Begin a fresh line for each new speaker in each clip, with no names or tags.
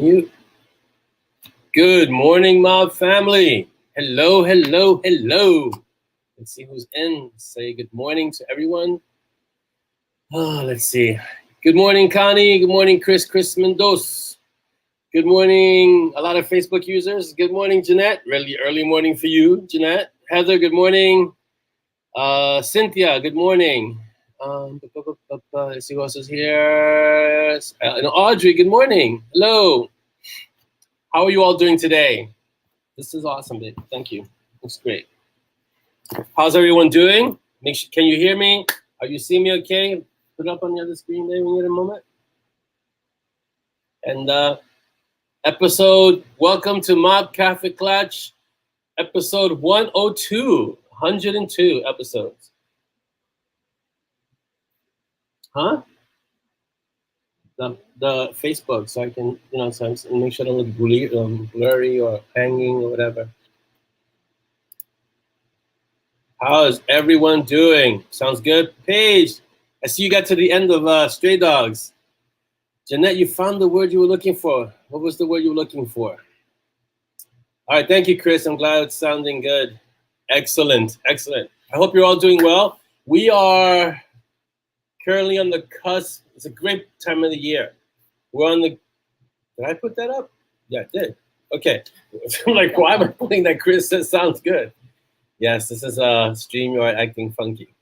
Unmute. Good morning, MoB family. Hello, hello, hello. Let's see who's in. Say good morning to everyone. Let's see. Good morning, Connie. Good morning, Chris Mendoza. Good morning, a lot of Facebook users. Good morning, Jeanette. Really early morning for you, Jeanette. Heather, good morning. Cynthia, good morning. Let's see who else is here. And Audrey, good morning. Hello. How are you all doing today? This is awesome, babe. Thank you. Looks great. How's everyone doing? Can you hear me? Are you seeing me okay? Put it up on the other screen there when you get a moment. And welcome to MoB Kaffeeklatsch, episode 102, 102 episodes. Huh? The Facebook, so I can, so I make sure I don't look blurry or hanging or whatever. How is everyone doing? Sounds good. Paige, I see you got to the end of Stray Dogs. Jeanette, you found the word you were looking for. What was the word you were looking for? All right, thank you, Chris. I'm glad it's sounding good. Excellent, excellent. I hope you're all doing well. We are currently on the cusp. It's a great time of the year. We're on the, did I put that up? Yeah, I did. Okay. I'm like, why am I putting that? Chris says sounds good. Yes, this is StreamYard acting funky.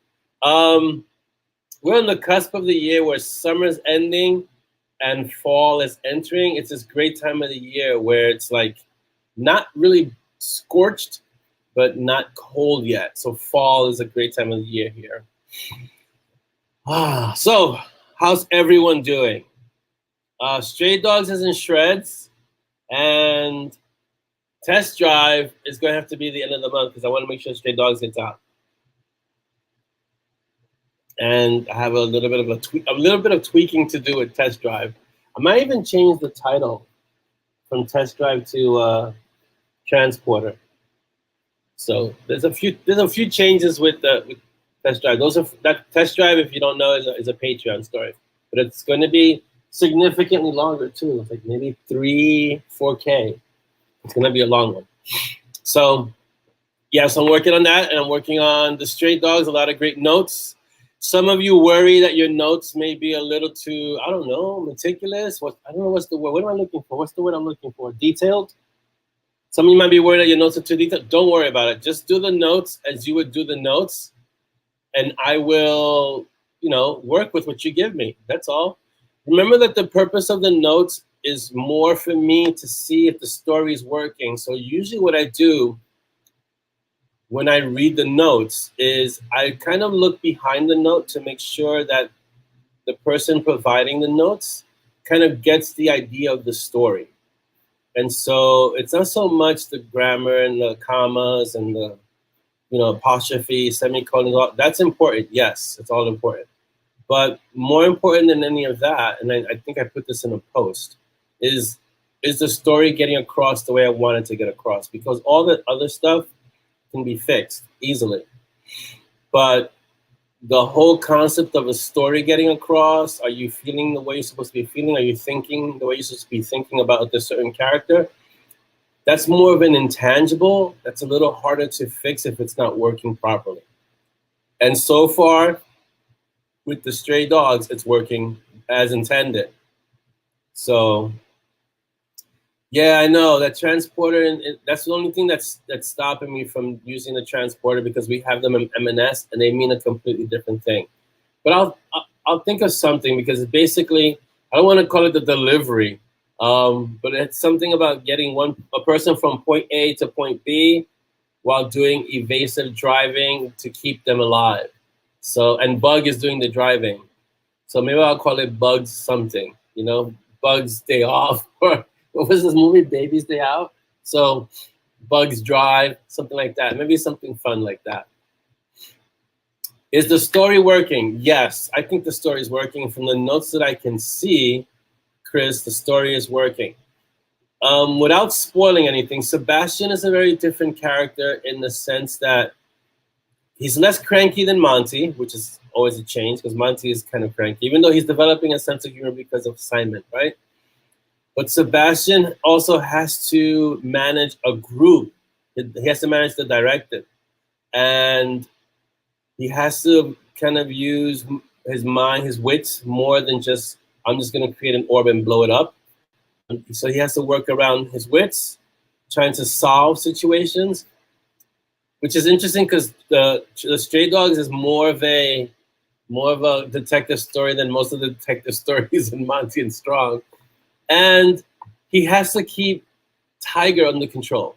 We're on the cusp of the year where summer's ending and fall is entering. It's this great time of the year where it's like not really scorched, but not cold yet. So fall is a great time of the year here. So how's everyone doing? Stray Dogs is in shreds, and test drive is going to have to be the end of the month because I want to make sure Stray Dogs gets out. And I have a little bit of tweaking to do with test drive. I might even change the title from test drive to transporter. So there's a few changes with test drive. That test drive, if you don't know, is a Patreon story, but it's going to be significantly longer too. It's like maybe 4K. It's going to be a long one. So yes, I'm working on that, and I'm working on the Stray Dogs. A lot of great notes. Some of you worry that your notes may be a little too, I don't know, meticulous. I don't know what's the word. What am I looking for? What's the word I'm looking for? Detailed. Some of you might be worried that your notes are too detailed. Don't worry about it. Just do the notes as you would do the notes, and I will, work with what you give me. That's all. Remember that the purpose of the notes is more for me to see if the story is working. So usually what I do when I read the notes is I kind of look behind the note to make sure that the person providing the notes kind of gets the idea of the story. And so it's not so much the grammar and the commas and the apostrophe, semicolons. That's important. Yes, it's all important. But more important than any of that, and I think I put this in a post, is the story getting across the way I want it to get across? Because all the other stuff can be fixed easily. But the whole concept of a story getting across, are you feeling the way you're supposed to be feeling? Are you thinking the way you're supposed to be thinking about a certain character? That's more of an intangible. That's a little harder to fix if it's not working properly. And so far, with the Stray Dogs, it's working as intended. So, yeah, I know that transporter, and that's the only thing that's stopping me from using the transporter, because we have them in M&S and they mean a completely different thing. But I'll think of something, because basically, I don't want to call it the delivery, but it's something about getting a person from point A to point B while doing evasive driving to keep them alive. So, and Bug is doing the driving. So maybe I'll call it Bugs something, Bugs Day Off, or what was this movie, Baby's Day Out? So Bugs Drive, something like that. Maybe something fun like that. Is the story working? Yes, I think the story is working. From the notes that I can see, Chris, the story is working. Without spoiling anything, Sebastian is a very different character in the sense that he's less cranky than Monty, which is always a change, because Monty is kind of cranky, even though he's developing a sense of humor because of Simon, right? But Sebastian also has to manage a group. He has to manage the directive. And he has to kind of use his mind, his wits, more than just, I'm just going to create an orb and blow it up. So he has to work around his wits, trying to solve situations, which is interesting because the Stray Dogs is more of a detective story than most of the detective stories in Monty and Strong. And he has to keep Tiger under control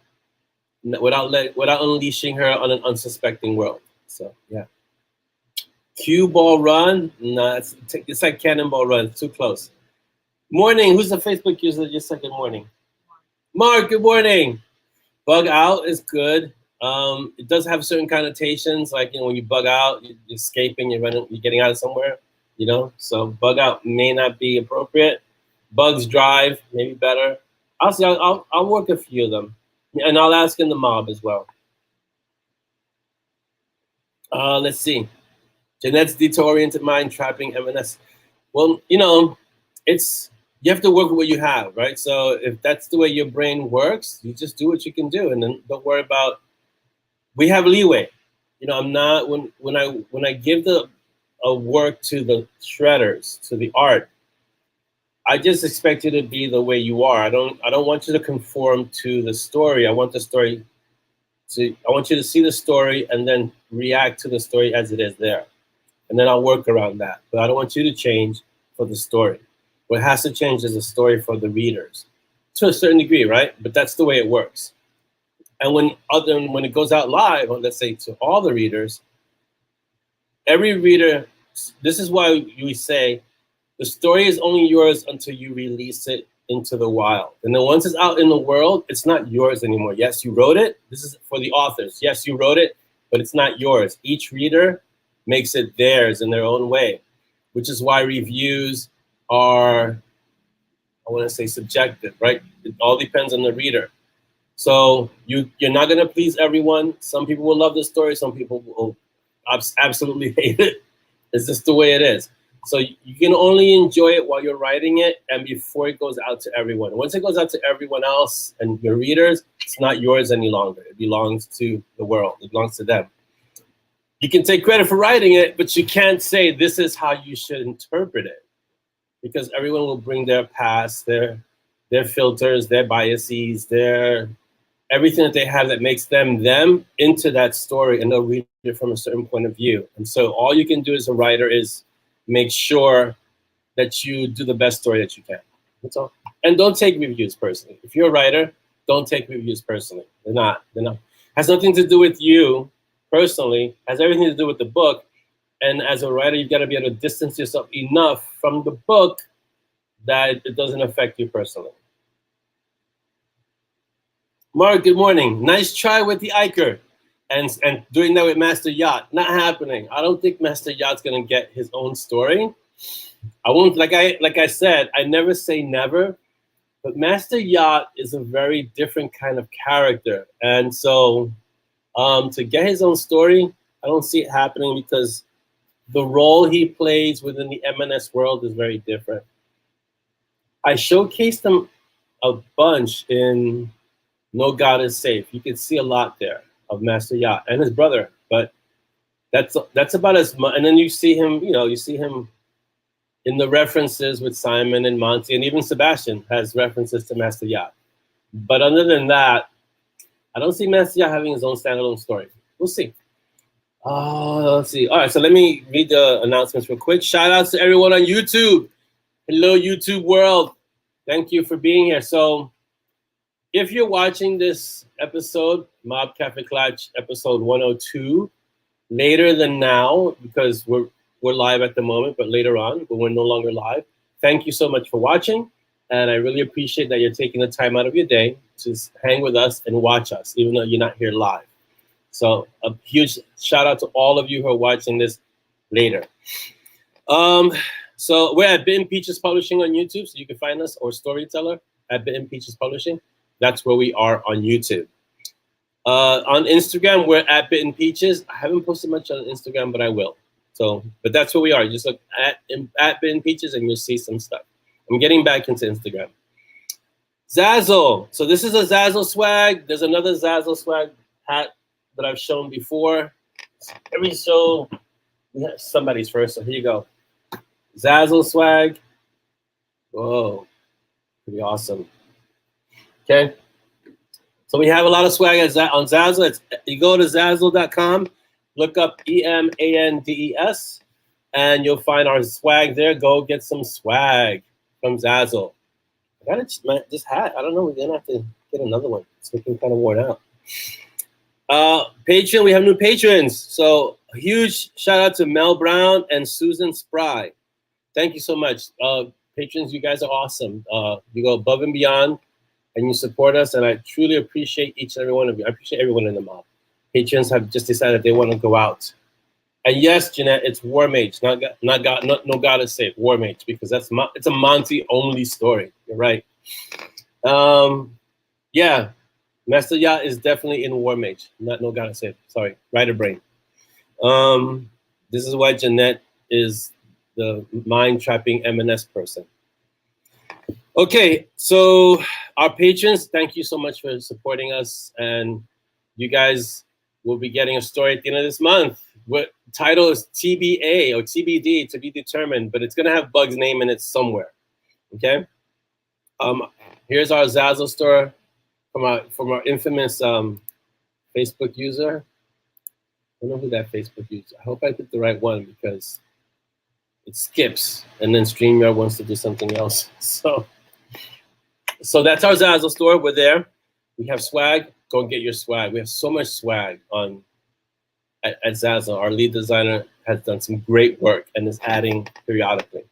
without unleashing her on an unsuspecting world. So yeah. Cue ball run? Nah, it's like cannonball run. Too close. Morning. Who's the Facebook user? Just said good morning. Mark, good morning. Bug out is good. It does have certain connotations, like when you bug out, you're escaping, you're getting out of somewhere, So bug out may not be appropriate. Bugs drive, maybe better. I'll work a few of them, and I'll ask in the mob as well. Let's see. Jeanette's detour-oriented mind trapping M&S. Well, you have to work with what you have, right? So if that's the way your brain works, you just do what you can do, and then don't worry about. We have leeway. I'm not when I give a work to the shredders, to the art. I just expect you to be the way you are. I don't want you to conform to the story. I want you to see the story and then react to the story as it is there. And then I'll work around that. But I don't want you to change for the story. What has to change is the story for the readers, to a certain degree, right? But that's the way it works. And when it goes out live, or let's say to all the readers, every reader, this is why we say the story is only yours until you release it into the wild. And then once it's out in the world, it's not yours anymore. Yes, you wrote it. This is for the authors. Yes, you wrote it, but it's not yours. Each reader makes it theirs in their own way, which is why reviews are, I want to say, subjective, right? It all depends on the reader. So you're not going to please everyone. Some people will love the story. Some people will absolutely hate it. It's just the way it is. So you can only enjoy it while you're writing it and before it goes out to everyone. Once it goes out to everyone else and your readers, it's not yours any longer. It belongs to the world. It belongs to them. You can take credit for writing it, but you can't say this is how you should interpret it, because everyone will bring their past, their filters, their biases, everything that they have that makes them into that story, and they'll read it from a certain point of view. And so all you can do as a writer is make sure that you do the best story that you can. That's all. And don't take reviews personally. If you're a writer, don't take reviews personally. They're not. Has nothing to do with you personally. Has everything to do with the book. And as a writer, you've got to be able to distance yourself enough from the book that it doesn't affect you personally. Mark, good morning. Nice try with the Iker and doing that with Master Yacht. Not happening. I don't think Master Yacht's going to get his own story. I won't, like I said, I never say never, but Master Yacht is a very different kind of character. And so to get his own story, I don't see it happening because the role he plays within the M&S world is very different. I showcased him a bunch in No God is Safe. You can see a lot there of Master Yacht and his brother, but that's about as much. And then you see him, you see him in the references with Simon and Monty, and even Sebastian has references to Master Yacht. But other than that, I don't see Master Yacht having his own standalone story. We'll see. Let's see. All right, so let me read the announcements real quick. Shout out to everyone on YouTube. Hello, YouTube world. Thank you for being here. So if you're watching this episode, MoB Kaffeeklatsch episode 102, later than now, because we're live at the moment, but later on, but we're no longer live. Thank you so much for watching. And I really appreciate that you're taking the time out of your day to hang with us and watch us, even though you're not here live. So a huge shout out to all of you who are watching this later. So we're at Bitten Peaches Publishing on YouTube, so you can find us, or Storyteller at Bitten Peaches Publishing. That's where we are on YouTube. On Instagram, we're at Bitten Peaches. I haven't posted much on Instagram, but I will. So, but that's where we are. Just look at Bitten Peaches and you'll see some stuff. I'm getting back into Instagram. Zazzle. So this is a Zazzle swag. There's another Zazzle swag hat that I've shown before. Every show, somebody's first. So here you go. Zazzle swag. Whoa, pretty awesome. Okay. So we have a lot of swag on Zazzle. You go to Zazzle.com, look up EMANDES, and you'll find our swag there. Go get some swag from Zazzle. I got this hat. I don't know. We're gonna have to get another one. It's looking kind of worn out. Patreon. We have new patrons. So a huge shout out to Mel Brown and Susan Spry. Thank you so much, patrons. You guys are awesome. You go above and beyond, and you support us. And I truly appreciate each and every one of you. I appreciate everyone in the mob. Patrons have just decided they want to go out. And yes, Jeanette, it's War Mage, not no Goddess Save, War Mage, because it's a Monty only story. You're right. Yeah, Master Yacht is definitely in War Mage, not no Goddess Save. Sorry, Rider Brain. This is why Jeanette is the mind trapping M&S person. Okay, so our patrons, thank you so much for supporting us, and you guys will be getting a story at the end of this month. What title is TBA or TBD, to be determined, but it's gonna have Bug's name in it somewhere. Okay. Here's our Zazzle store from our infamous Facebook user. I don't know who that Facebook user. I hope I picked the right one because it skips and then StreamYard wants to do something else. So that's our Zazzle store. We're there. We have swag. Go and get your swag. We have so much swag at Zazzle. Our lead designer has done some great work and is adding periodically.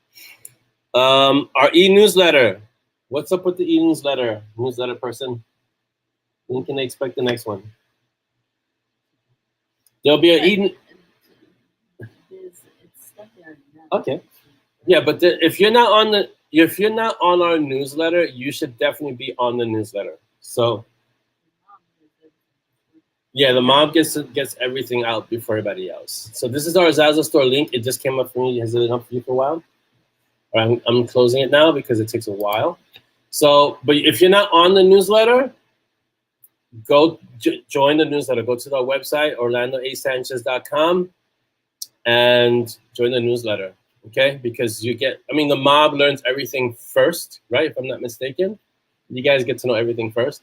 Our e-newsletter. What's up with the e-newsletter? Newsletter person? When can they expect the next one? There'll be an Okay. Yeah, but if you're not on our newsletter, you should definitely be on the newsletter. So yeah, the mob gets everything out before everybody else. So this is our Zazzle store link. It just came up for me. Has it been up for you for a while? All right, I'm closing it now because it takes a while. So, but if you're not on the newsletter, go join the newsletter. Go to our website, orlandoasanchez.com, and join the newsletter, okay? Because the mob learns everything first, right? If I'm not mistaken. You guys get to know everything first.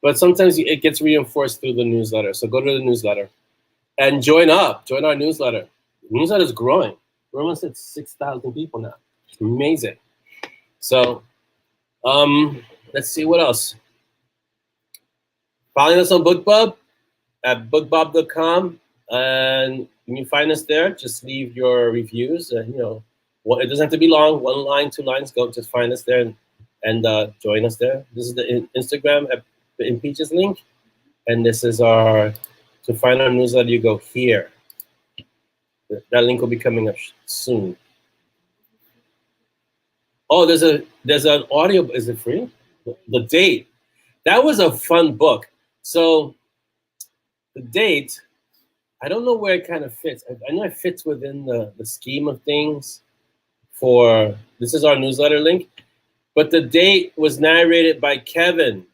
But sometimes it gets reinforced through the newsletter. So go to the newsletter and join our newsletter. The newsletter is growing. We're almost at 6,000 people now. It's amazing. So let's see what else. Following us on BookBub at bookbub.com, and when you find us there, just leave your reviews. It doesn't have to be long. 1 line, 2 lines. Go just find us there and join us there. This is the Instagram at the Impeaches link, and this is to find our newsletter. You go here. That link will be coming up soon. Oh, there's an audio. Is it free? The Date. That was a fun book. So The Date, I don't know where it kind of fits. I know it fits within the scheme of things this is our newsletter link, but The Date was narrated by Kevin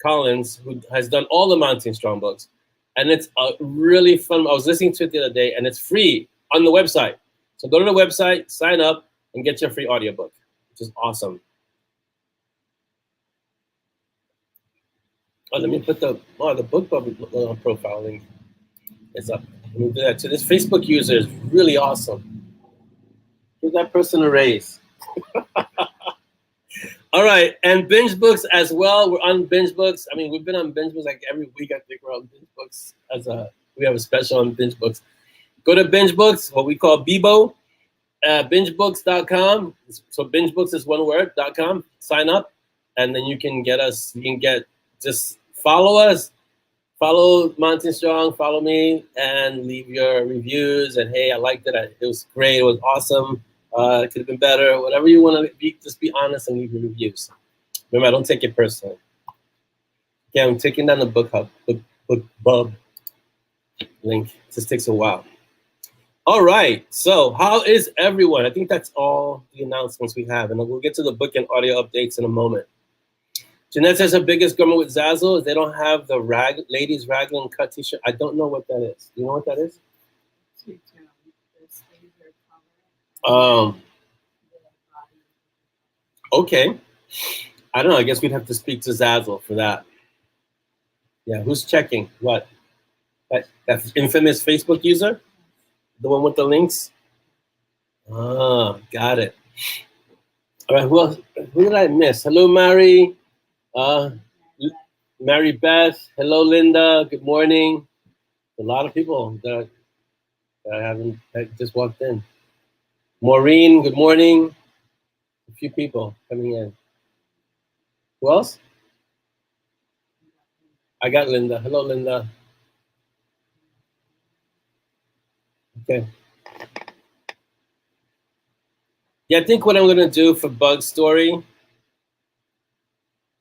Collins, who has done all the Mountain Strong books. And it's a really fun, I was listening to it the other day, and it's free on the website. So go to the website, sign up, and get your free audiobook, which is awesome. Oh, let me put the BookBub profile link. It's up. Let me do that too. This Facebook user is really awesome. Give that person a raise. All right, and Binge Books as well. We're on Binge Books. I mean, we've been on Binge Books like every week. I think we're on Binge Books we have a special on Binge Books. Go to Binge Books, what we call Bibo, bingebooks.com. So Binge Books is one word, .com. Sign up, and then you can just follow us, follow Mountain Strong, follow me, and leave your reviews. And hey, I liked it. It was great. It was awesome. It could have been better. Whatever you want to be, just be honest and leave your reviews. Remember, I don't take it personally. Okay, I'm taking down the BookBub link. It just takes a while. All right. So how is everyone? I think that's all the announcements we have, and we'll get to the book and audio updates in a moment. Jeanette says her biggest garment with Zazzle is they don't have the ladies raglan cut t-shirt. I don't know what that is. Do you know what that is? Okay. I don't know. I guess we'd have to speak to Zazzle for that. Yeah, who's checking? What? That infamous Facebook user? The one with the links? Ah, got it. All right, who did I miss? Hello, Mary. Mary Beth. Hello, Linda. Good morning. A lot of people that that just walked in. Maureen, good morning. A few people coming in. Who else? I got Linda. Hello, Linda. Okay. Yeah, I think what I'm gonna do for Bug Story,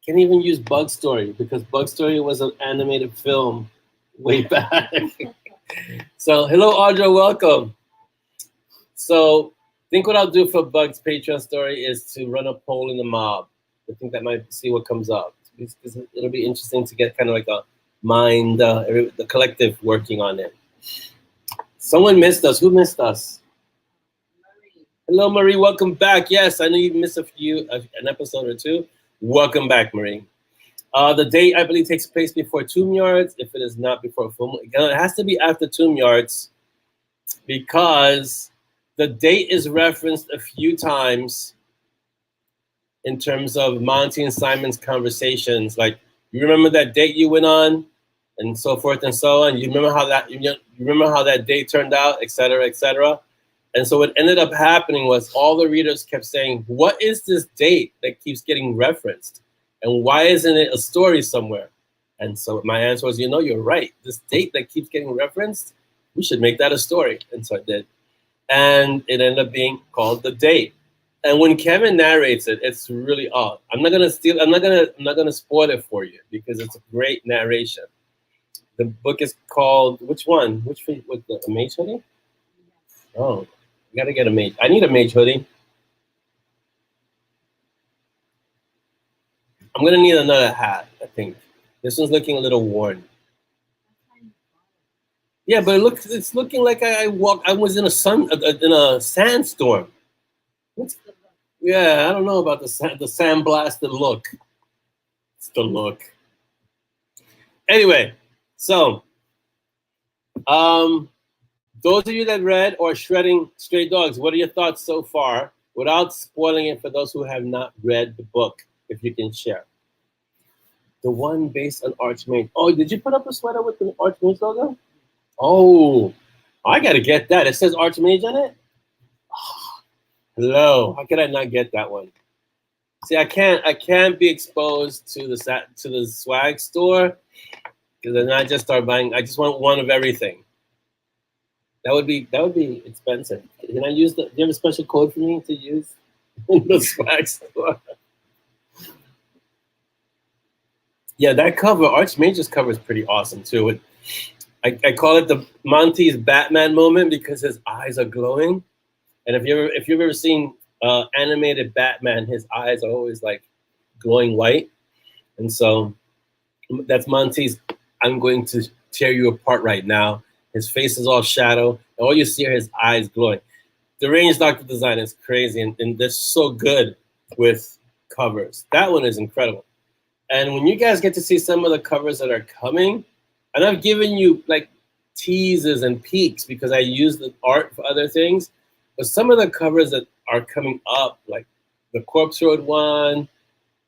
can't even use Bug Story because Bug Story was an animated film way back. So hello, Audra, welcome. So I think what I'll do for Bug's Patreon story is to run a poll in the mob. I think that might see what comes up. It'll be interesting to get kind of like a mind, the collective working on it. Someone missed us. Who missed us? Marie. Hello, Marie. Welcome back. Yes, I know you missed an episode or two. Welcome back, Marie. The date, I believe, takes place before Tomb Yards. If it is not before full moon, it has to be after Tomb Yards because the date is referenced a few times in terms of Monty and Simon's conversations. Like, you remember that date you went on, and so forth and so on. You remember how that date turned out, et cetera, et cetera. And so what ended up happening was all the readers kept saying, "What is this date that keeps getting referenced, and why isn't it a story somewhere?" And so my answer was, you're right. This date that keeps getting referenced, we should make that a story. And so I did. And it ended up being called The Date. And when Kevin narrates it, it's really odd. I'm not gonna spoil it for you because it's a great narration. The book is called which one? With the mage hoodie? Oh, I gotta get a mage. I need a mage hoodie. I'm gonna need another hat, I think. This one's looking a little worn. Yeah, but it's looking like I was in a sandstorm. Yeah, I don't know about the sandblasted look. It's the look. Anyway, so those of you that read or shredding Stray Dogs, what are your thoughts so far without spoiling it for those who have not read the book, if you can share? The one based on Archmage. Oh, did you put up a sweater with the Archmage logo? Oh, I gotta get that. It says Archmage on it? Oh, hello. How could I not get that one? See, I can't be exposed to the swag store because then I just start buying. I just want one of everything. That would be expensive. Can I use do you have a special code for me to use in the swag store? Yeah, that cover, Archmage's cover is pretty awesome too. I call it the Monty's Batman moment because his eyes are glowing. And if you've ever seen animated Batman, his eyes are always like glowing white. And so that's Monty's I'm going to tear you apart right now. His face is all shadow, and all you see are his eyes glowing. The Range Doctor design is crazy, and they're so good with covers. That one is incredible. And when you guys get to see some of the covers that are coming, and I've given you like teases and peeks because I use the art for other things, but some of the covers that are coming up, like the Corpse Road one,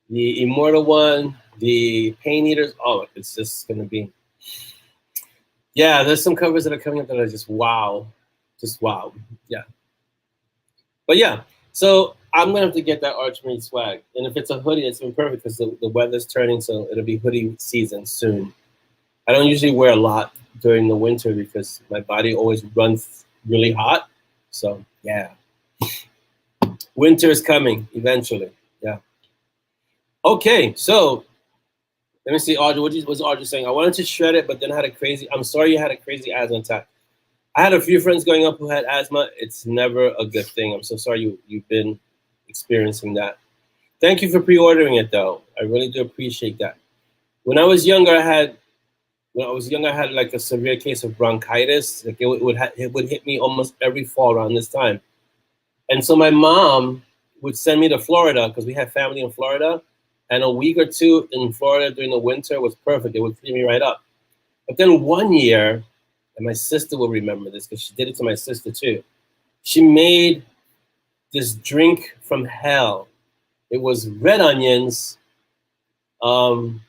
the Immortal one, the Pain Eaters, oh, it's just going to be... Yeah, there's some covers that are coming up that are just wow. Just wow. Yeah. But yeah, so I'm going to have to get that Archmage swag. And if it's a hoodie, it's been perfect because the weather's turning, so it'll be hoodie season soon. I don't usually wear a lot during the winter because my body always runs really hot. So, yeah. Winter is coming eventually. Yeah. Okay, so let me see, Audrey. What was Audrey saying? I wanted to shred it, but then I had I'm sorry you had a crazy asthma attack. I had a few friends growing up who had asthma. It's never a good thing. I'm so sorry you've been experiencing that. Thank you for pre-ordering it, though. I really do appreciate that. When I was younger, I had like a severe case of bronchitis. Like it would hit me almost every fall around this time. And so my mom would send me to Florida because we had family in Florida. And a week or two in Florida during the winter was perfect. It would clean me right up. But then one year, and my sister will remember this because she did it to my sister too. She made this drink from hell. It was red onions, honey.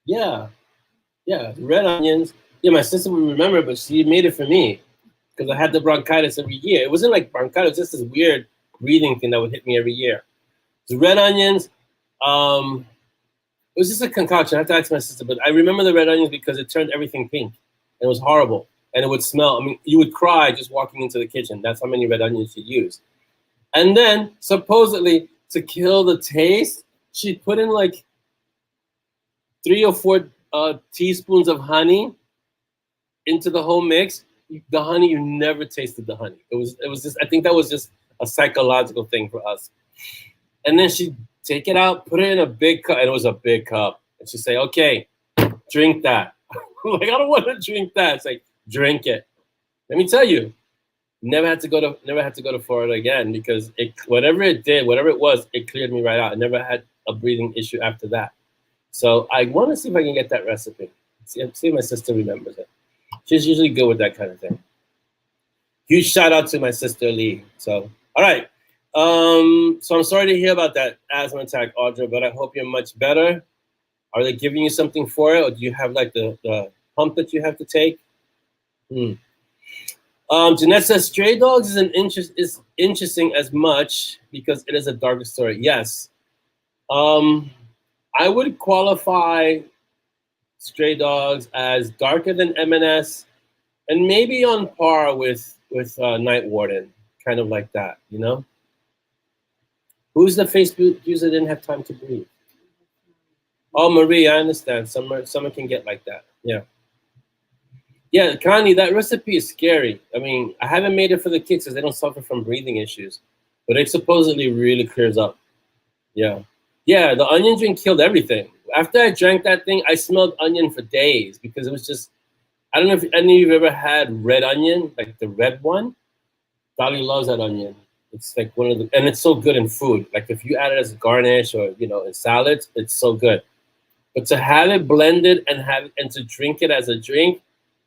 Yeah, red onions. Yeah, my sister would remember, but she made it for me because I had the bronchitis every year. It wasn't like bronchitis, just this weird breathing thing that would hit me every year. So red onions. It was just a concoction. I have to ask my sister, but I remember the red onions because it turned everything pink. And it was horrible. And it would smell. I mean, you would cry just walking into the kitchen. That's how many red onions she used. And then, supposedly, to kill the taste, she put in like 3 or 4 teaspoons of honey into the whole mix. The honey, you never tasted the honey. It was just, I think that was just a psychological thing for us. And then she'd take it out, put it in a big cup, and it was a big cup. And she'd say, okay, drink that. I'm like, I don't want to drink that. It's like, drink it. Let me tell you, never had to go to Florida again because whatever it did, whatever it was, it cleared me right out. I never had a breathing issue after that. So I want to see if I can get that recipe. See if my sister remembers it. She's usually good with that kind of thing. Huge shout out to my sister Lee. So, all right. So I'm sorry to hear about that asthma attack, Audra, but I hope you're much better. Are they giving you something for it, or do you have like the pump that you have to take? Jeanette says Stray Dogs is interesting as much because it is a darker story. Yes. I would qualify Stray Dogs as darker than M&S and maybe on par with Night Warden, kind of like that, you know? Who's the Facebook user that didn't have time to breathe? Oh, Marie, I understand. Someone can get like that. Yeah. Yeah, Connie, that recipe is scary. I mean, I haven't made it for the kids because they don't suffer from breathing issues, but it supposedly really clears up. Yeah. Yeah, the onion drink killed everything. After I drank that thing, I smelled onion for days because it was just, I don't know if any of you have ever had red onion, like the red one. Dolly loves that onion. It's like one of the, and it's so good in food. Like if you add it as a garnish or, you know, in salads, it's so good. But to have it blended and to drink it as a drink,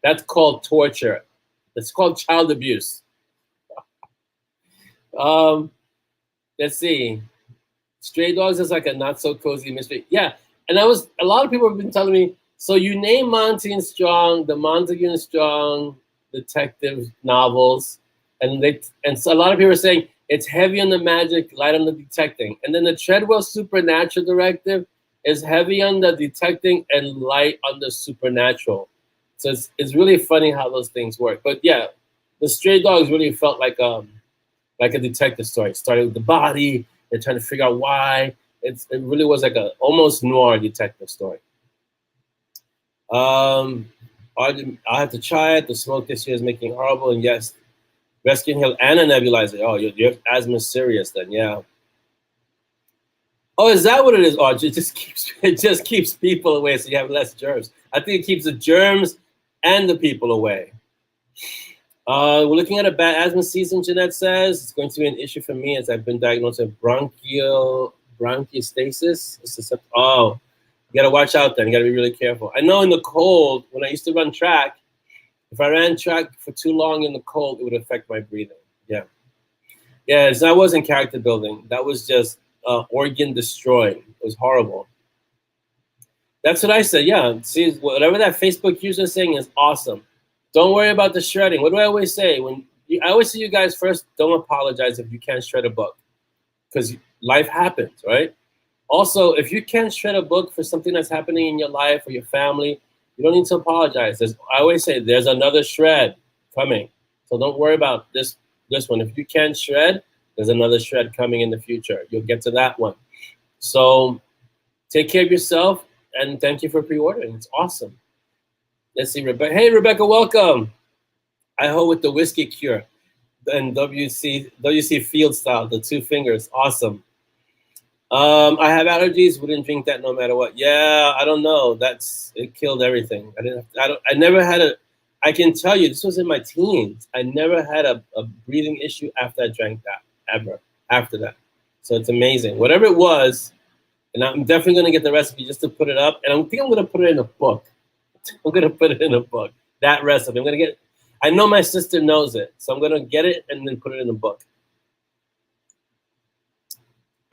that's called torture. It's called child abuse. Let's see. Stray Dogs is like a not so cozy mystery. Yeah, and a lot of people have been telling me, so you name Monty and Strong, the Montague and Strong detective novels, and so a lot of people are saying it's heavy on the magic, light on the detecting. And then the Treadwell Supernatural Directive is heavy on the detecting and light on the supernatural. So it's really funny how those things work. But yeah, the Stray Dogs really felt like a detective story. It started with the body. They're trying to figure out why. It really was like a almost noir detective story. I have to try it. The smoke this year is making horrible. And yes, rescue inhale and a nebulizer. Oh, your asthma is serious then, yeah. Oh, is that what it is? Oh, it just keeps people away so you have less germs. I think it keeps the germs and the people away. We're looking at a bad asthma season, Jeanette says. It's going to be an issue for me as I've been diagnosed with bronchiectasis. Oh, you got to watch out then. You got to be really careful. I know in the cold, when I used to run track, if I ran track for too long in the cold, it would affect my breathing. Yeah. Yeah, that wasn't character building. That was just organ destroying. It was horrible. That's what I said. Yeah, see, whatever that Facebook user is saying is awesome. Don't worry about the shredding. What do I always say? I always say you guys first, don't apologize if you can't shred a book because life happens, right? Also, if you can't shred a book for something that's happening in your life or your family, you don't need to apologize. I always say there's another shred coming. So don't worry about this one. If you can't shred, there's another shred coming in the future. You'll get to that one. So take care of yourself, and thank you for pre-ordering. It's awesome. Let's see, Rebecca. Hey, Rebecca, welcome. I hope with the whiskey cure. and WC field style, the 2 fingers, awesome. I have allergies. Wouldn't drink that no matter what. Yeah, I don't know. It killed everything. I never had I can tell you, this was in my teens. I never had a breathing issue after I drank that, ever, after that. So it's amazing. Whatever it was, and I'm definitely going to get the recipe just to put it up. And I think I'm going to put it in a book. I'm going to put it in a book, that recipe. I know my sister knows it, so I'm going to get it and then put it in a book.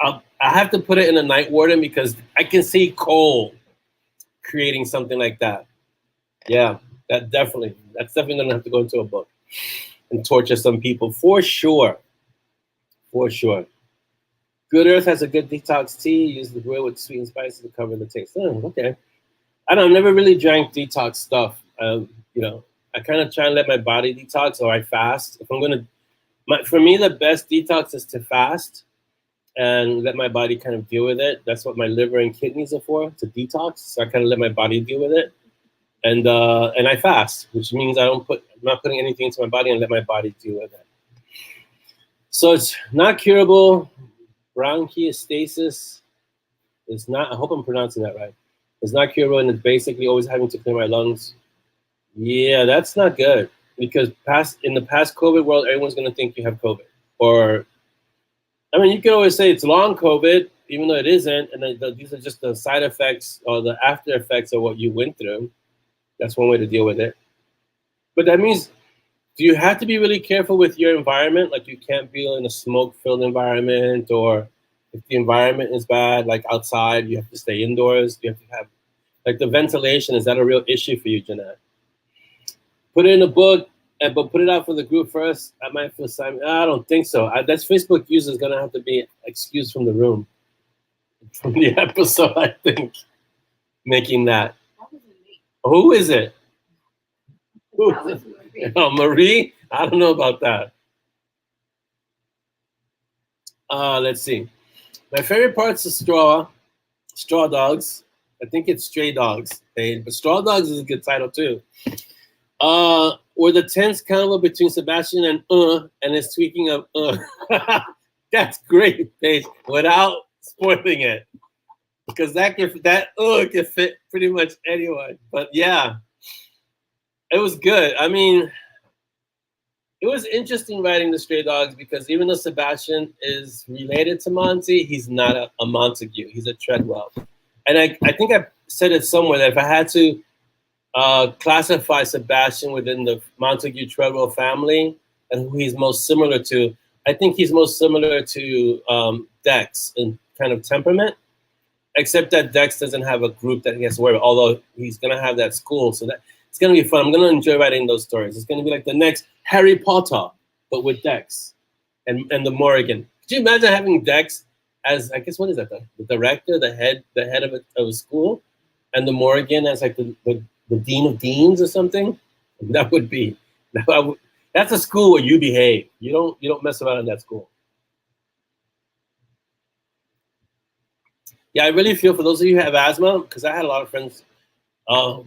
I have to put it in a night warden because I can see coal creating something like that. Yeah, that's definitely going to have to go into a book and torture some people for sure. For sure. Good Earth has a good detox tea. Use the grill with sweet and spicy to cover the taste. Oh, okay. Never really drank detox stuff. I kind of try and let my body detox, or I fast. For me, the best detox is to fast and let my body kind of deal with it. That's what my liver and kidneys are for, to detox. So I kind of let my body deal with it. And I fast, which means I'm not putting anything into my body and let my body deal with it. So it's not curable. Bronchiectasis is not, I hope I'm pronouncing that right. It's not curable, and it's basically always having to clear my lungs. Yeah, that's not good, because in the past COVID world, everyone's going to think you have COVID. Or, you can always say it's long COVID, even though it isn't, and these are just the side effects or the after effects of what you went through. That's one way to deal with it. But that means, do you have to be really careful with your environment? Like, you can't be in a smoke-filled environment, or if the environment is bad, like outside, you have to stay indoors. You have to have, like, the ventilation. Is that a real issue for you, Jeanette? Put it in a book, but put it out for the group first. I might feel Simon. I don't think so. That's Facebook users going to have to be excused from the room, from the episode, I think, making that. Who is it? Who? Oh, Marie? I don't know about that. Let's see. My favorite part's the straw dogs. I think it's stray dogs, but straw dogs is a good title too. Were the tense combo between Sebastian and his tweaking of That's great, Paige, without spoiling it, because that can fit pretty much anyone. But yeah, it was good. It was interesting writing the Stray Dogs, because even though Sebastian is related to Monty, he's not a Montague. He's a Treadwell. And I think I said it somewhere that if I had to classify Sebastian within the Montague Treadwell family and who he's most similar to, I think he's most similar to Dex in kind of temperament, except that Dex doesn't have a group that he has to worry about, although he's going to have that school. So that it's going to be fun. I'm going to enjoy writing those stories. It's going to be like the next Harry Potter, but with Dex and the Morrigan. Could you imagine having Dex as, I guess, what is that, the director, the head of a school, and the Morrigan as like the dean of deans or something? That would be, that's a school where you behave. You don't mess around in that school. Yeah, I really feel for those of you who have asthma, because I had a lot of friends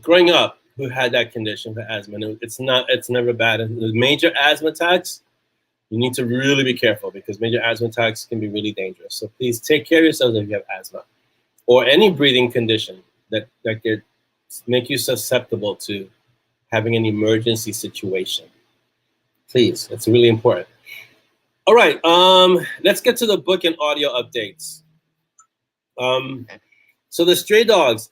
growing up who had that condition for asthma. And it's never bad. And with major asthma attacks, you need to really be careful, because major asthma attacks can be really dangerous. So please take care of yourselves if you have asthma or any breathing condition that could make you susceptible to having an emergency situation. Please, that's really important. All right, let's get to the book and audio updates. So the Stray Dogs,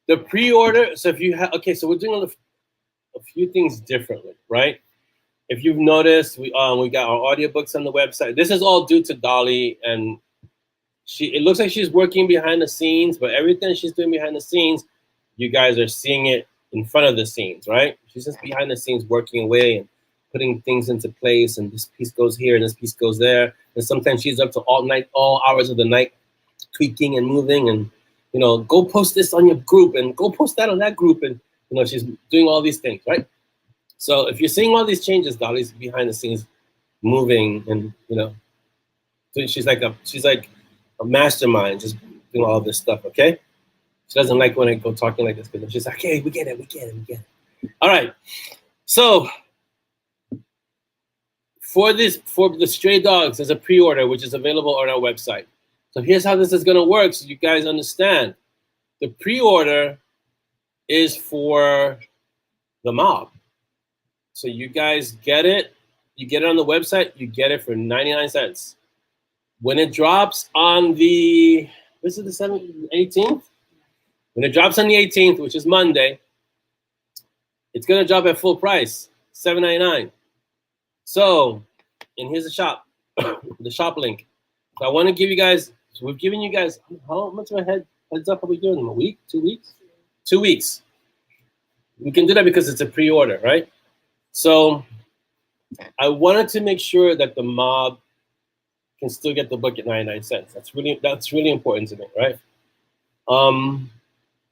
the pre-order. So if you have, okay, so we're doing a few things differently, right? If you've noticed, we got our audiobooks on the website. This is all due to Dolly, and it looks like she's working behind the scenes, but everything she's doing behind the scenes, you guys are seeing it in front of the scenes, right? She's just behind the scenes working away and putting things into place, and this piece goes here and this piece goes there. And sometimes she's up to all hours of the night, tweaking and moving, and go post this on your group and go post that on that group, and she's doing all these things, right? So if you're seeing all these changes, Dolly's behind the scenes moving, and so she's like a mastermind, just doing all this stuff. Okay, she doesn't like when I go talking like this, but she's like, "Hey, we get it. All right, so for the Stray Dogs, there's a pre-order which is available on our website. So here's how this is going to work, so you guys understand. The pre-order is for the MoB. So you guys get it. You get it on the website. You get it for 99 cents. When it drops on the, this is the 18th? When it drops on the 18th, which is Monday, it's going to drop at full price, $7.99. So, and here's the shop, the shop link. So I want to give you guys, so we've given you guys, how much of a heads up are we doing? A week? 2 weeks? 2 weeks. We can do that because it's a pre-order, right? So I wanted to make sure that the MoB can still get the book at 99 cents. That's really important to me, right?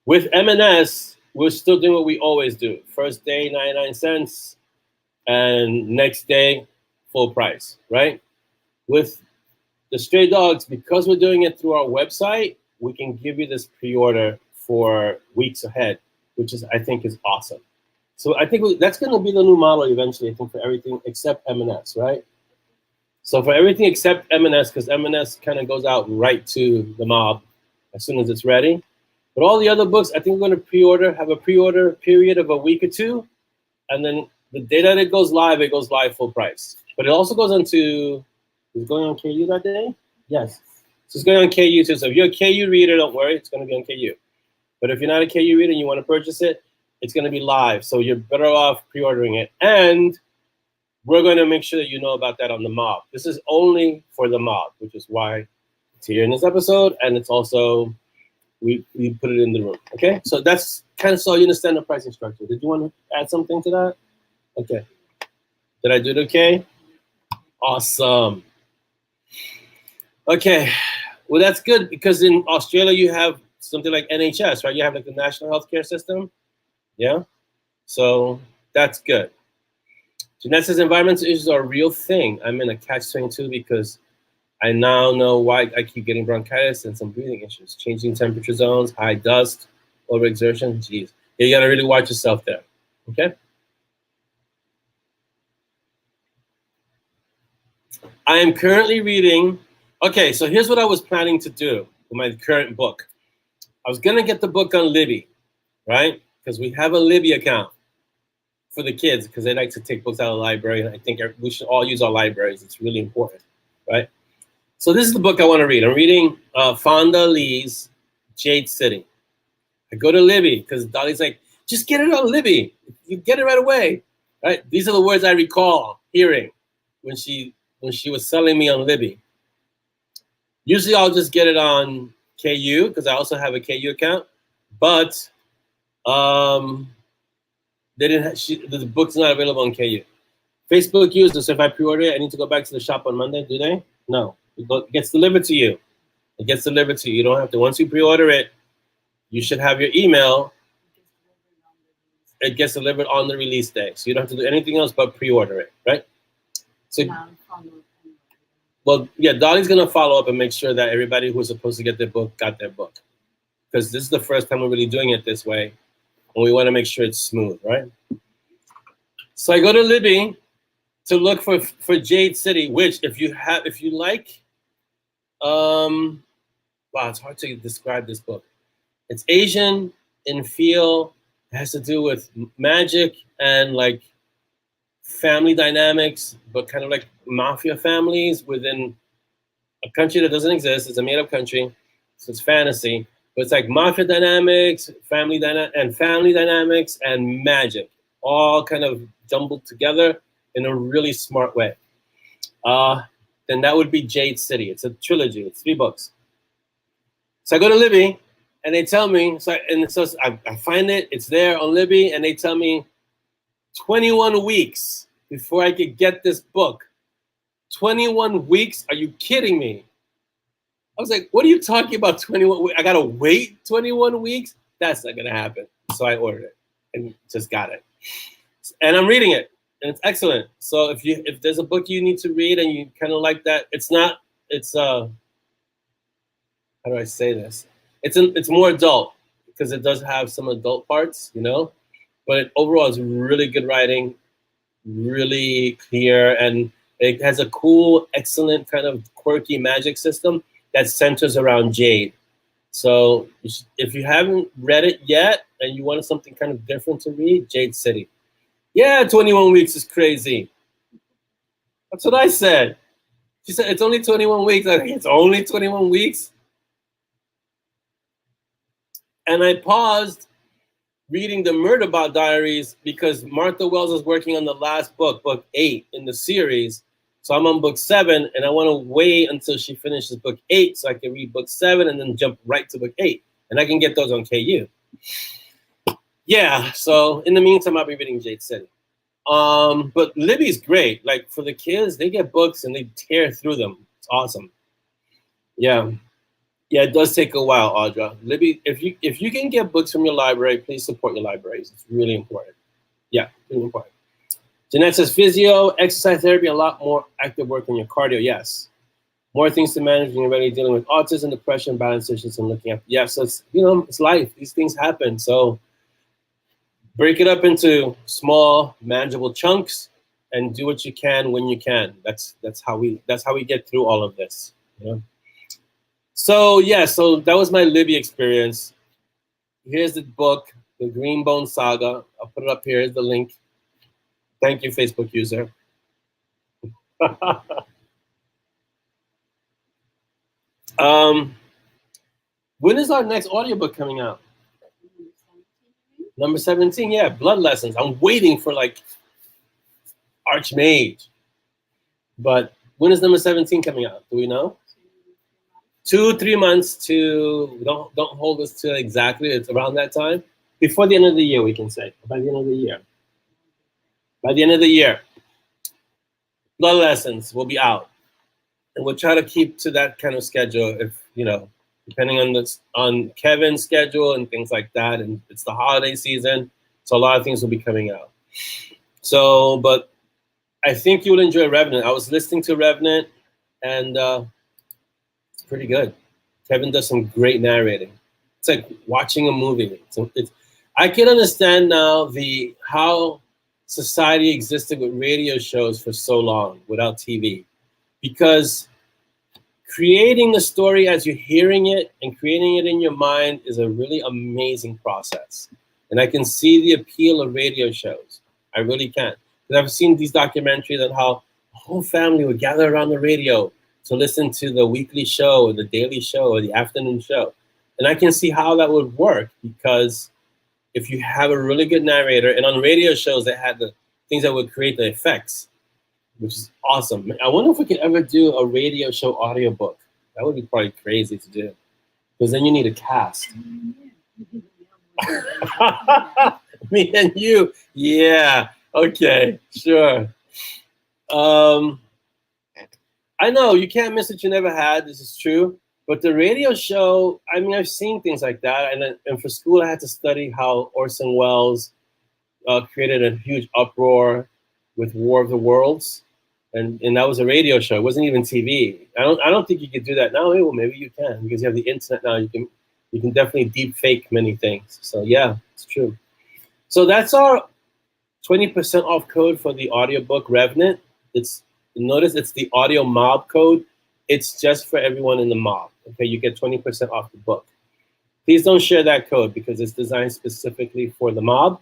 With M&S, we're still doing what we always do. First day, 99 cents, and next day, full price, right? With the Stray Dogs, because we're doing it through our website, we can give you this pre-order for weeks ahead, which is, I think, is awesome. So I think that's going to be the new model eventually, I think, for everything except M&S, right? So for everything except M&S, because M&S kind of goes out right to the MoB as soon as it's ready. But all the other books, I think we're going to pre-order, have a pre-order period of a week or two, and then the day that it goes live full price. But it also goes into, is it going on KU that day? Yes. So it's going on KU too. So if you're a KU reader, don't worry, it's going to be on KU. But if you're not a KU reader and you want to purchase it, it's going to be live. So you're better off pre-ordering it. And we're going to make sure that you know about that on the MoB. This is only for the MoB, which is why it's here in this episode. And it's also, we put it in the room. Okay? So that's kind of so you understand the pricing structure. Did you want to add something to that? Okay. Did I do it okay? Awesome. Okay. Well, that's good because in Australia you have something like NHS, right? You have like the national healthcare system. Yeah. So that's good. Jeanette says environmental issues are a real thing. I'm in a catch-22 because I now know why I keep getting bronchitis and some breathing issues. Changing temperature zones, high dust, overexertion. Jeez. You got to really watch yourself there. Okay? I am currently reading. Okay, so here's what I was planning to do with my current book. I was going to get the book on Libby, right? Because we have a Libby account for the kids because they like to take books out of the library. And I think we should all use our libraries. It's really important, right? So this is the book I want to read. I'm reading Fonda Lee's Jade City. I go to Libby because Dolly's like, just get it on Libby. You get it right away, right? These are the words I recall hearing when she was selling me on Libby. Usually I'll just get it on KU because I also have a KU account, but they didn't. The book's not available on KU. Facebook users, so if I pre-order it, I need to go back to the shop on Monday. Do they? No. It gets delivered to you. It gets delivered to you. You don't have to. Once you pre-order it, you should have your email. It gets delivered on the release day, so you don't have to do anything else but pre-order it, right? So. Well, yeah, Dolly's going to follow up and make sure that everybody who was supposed to get their book got their book. Because this is the first time we're really doing it this way. And we want to make sure it's smooth, right? So I go to Libby to look for Jade City, which if you like, wow, it's hard to describe this book. It's Asian in feel. It has to do with magic and like family dynamics, but kind of like mafia families within a country that doesn't exist. It's a made-up country, so it's fantasy. But it's like mafia dynamics, family dynamics, and magic, all kind of jumbled together in a really smart way. Then that would be Jade City. It's a trilogy. It's 3 books. So I go to Libby, and they tell me. I find it. It's there on Libby, and they tell me 21 weeks before I could get this book. 21 weeks? Are you kidding me? I was like, what are you talking about 21 weeks? I got to wait 21 weeks? That's not going to happen. So I ordered it and just got it. And I'm reading it, and it's excellent. So if there's a book you need to read and you kind of like that, how do I say this? It's more adult because it does have some adult parts, you know? But overall, it's really good writing, really clear, and It has a cool, excellent kind of quirky magic system that centers around Jade. So if you haven't read it yet and you wanted something kind of different to read, Jade City. Yeah, 21 weeks is crazy. That's what I said. She said, it's only 21 weeks. I think it's only 21 weeks. And I paused reading the Murderbot Diaries because Martha Wells is working on the last book, book 8 in the series. So I'm on book 7, and I want to wait until she finishes book 8 so I can read book 7 and then jump right to book 8. And I can get those on KU. Yeah, so in the meantime, I'll be reading Jade City. But Libby's great. Like, for the kids, they get books and they tear through them. It's awesome. Yeah. Yeah, it does take a while, Audra. Libby, if you can get books from your library, please support your libraries. It's really important. Yeah, really important. Jeanette says, physio, exercise therapy, a lot more active work on your cardio. Yes. More things to manage when you're already dealing with autism, depression, balance issues, and looking after. Yeah, so it's, it's life. These things happen. So break it up into small, manageable chunks and do what you can when you can. That's how we get through all of this. So yeah, so that was my Libby experience. Here's the book, The Greenbone Saga. I'll put it up here. Here's the link. Thank you, Facebook user. When is our next audiobook coming out? Number 17, yeah, Blood Lessons. I'm waiting for like Archmage. But when is number 17 coming out? Do we know? 2-3 months to, don't hold us to exactly, it's around that time. Before the end of the year, we can say. By the end of the year. By the end of the year, Blood Lessons will be out. And we'll try to keep to that kind of schedule if, depending on Kevin's schedule and things like that. And it's the holiday season, so a lot of things will be coming out. So, but I think you will enjoy Revenant. I was listening to Revenant, and it's pretty good. Kevin does some great narrating. It's like watching a movie. I can understand now how society existed with radio shows for so long without TV, because creating the story as you're hearing it and creating it in your mind is a really amazing process. And I can see the appeal of radio shows. I really can. Because I've seen these documentaries on how a whole family would gather around the radio to listen to the weekly show or the daily show or the afternoon show. And I can see how that would work, because if you have a really good narrator, and on radio shows they had the things that would create the effects, which is awesome. I wonder if we could ever do a radio show audiobook. That would be probably crazy to do, because then you need a cast. Me and you. Yeah. Okay. Sure. I know you can't miss what you never had. This is true. But the radio show, I mean, I've seen things like that. And for school, I had to study how Orson Welles created a huge uproar with War of the Worlds. And that was a radio show. It wasn't even TV. I don't think you could do that now. Well, maybe you can, because you have the internet now. You can definitely deep fake many things. So yeah, it's true. So that's our 20% off code for the audiobook Revenant. Notice it's the audio MoB code. It's just for everyone in the MoB. Okay, you get 20% off the book. Please don't share that code, because it's designed specifically for the MoB,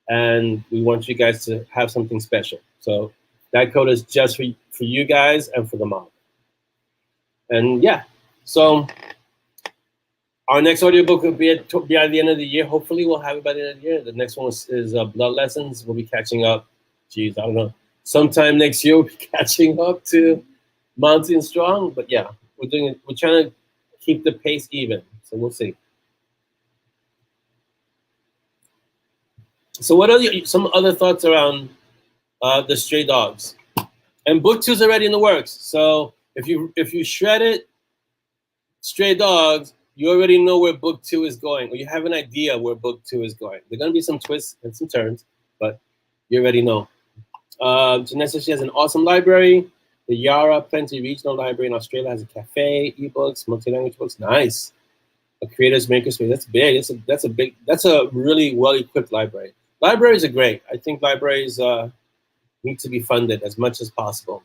and we want you guys to have something special. So that code is just for you guys and for the MoB. And yeah, so our next audiobook will be at the end of the year. Hopefully we'll have it by the end of the year. The next one is Blood Lessons. We'll be catching up. Geez, I don't know. Sometime next year we'll be catching up to Mountain Strong. But yeah, we're trying to keep the pace even. So we'll see. So what are some other thoughts around the Stray Dogs? And book 2 is already in the works. So if you shred it, Stray Dogs, you already know where book 2 is going, or you have an idea where book 2 is going. There are going to be some twists and some turns, but you already know. Janessa, she has an awesome library. The Yara Plenty Regional Library in Australia has a cafe, ebooks, multi-language books. Nice. A creators makerspace. That's big. That's a really well-equipped library. Libraries are great. I think libraries need to be funded as much as possible.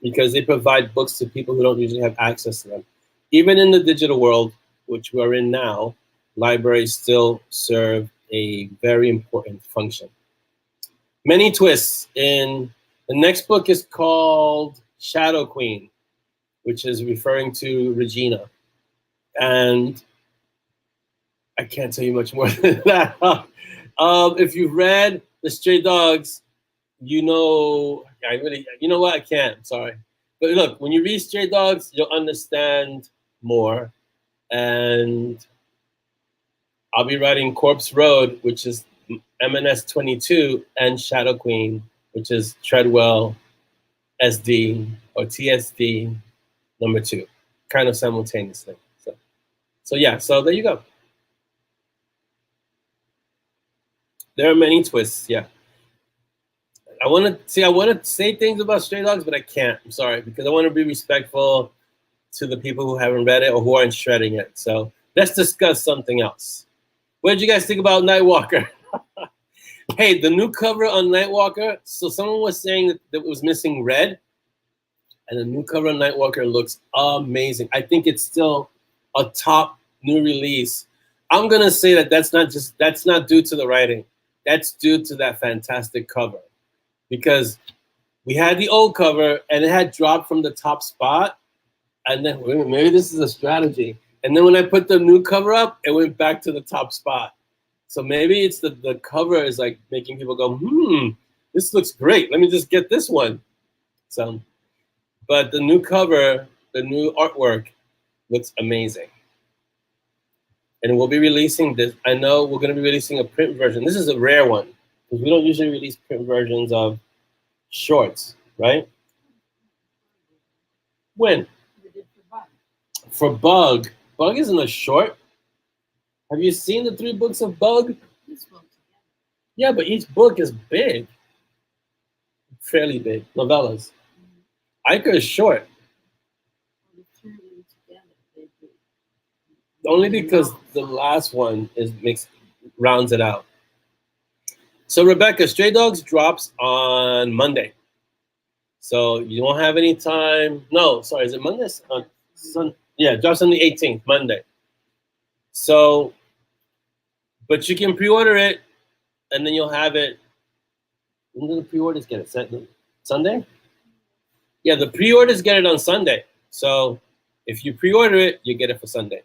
because they provide books to people who don't usually have access to them. Even in the digital world, which we're in now, libraries still serve a very important function. Many twists. In the next book is called Shadow Queen, which is referring to Regina. And I can't tell you much more than that. If you've read The Stray Dogs, you know what? I can't. I'm sorry. But look, when you read Stray Dogs, you'll understand more. And I'll be writing Corpse Road, which is M&S 22, and Shadow Queen, which is Treadwell SD or TSD #2, kind of simultaneously. So yeah, so there you go. There are many twists, yeah. I want to say things about Stray Dogs, but I can't. I'm sorry, because I want to be respectful to the people who haven't read it or who aren't shredding it. So let's discuss something else. What did you guys think about Nightwalker? Hey, the new cover on Nightwalker. So someone was saying that it was missing red, and the new cover on Nightwalker looks amazing. I think it's still a top new release. I'm gonna say that that's not due to the writing. That's due to that fantastic cover, because we had the old cover and it had dropped from the top spot, and then maybe this is a strategy. And then when I put the new cover up, it went back to the top spot. So maybe it's the cover is like making people go, this looks great. Let me just get this one. So, but the new cover, the new artwork looks amazing. And we'll be releasing this. I know we're going to be releasing a print version. This is a rare one, because we don't usually release print versions of shorts, right? When? For Bug. Bug isn't a short. Have you seen the 3 books of Bug? Yeah, but each book is big. Fairly big. Novellas. Iker is short. Only because the last one rounds it out. So Rebecca, Stray Dogs drops on Monday. So you won't have any time. No, sorry, is it Monday? Yeah, it drops on the 18th, Monday. So, but you can pre-order it, and then you'll have it. When do the pre-orders get it? Sunday? Yeah, the pre-orders get it on Sunday. So if you pre-order it, you get it for Sunday.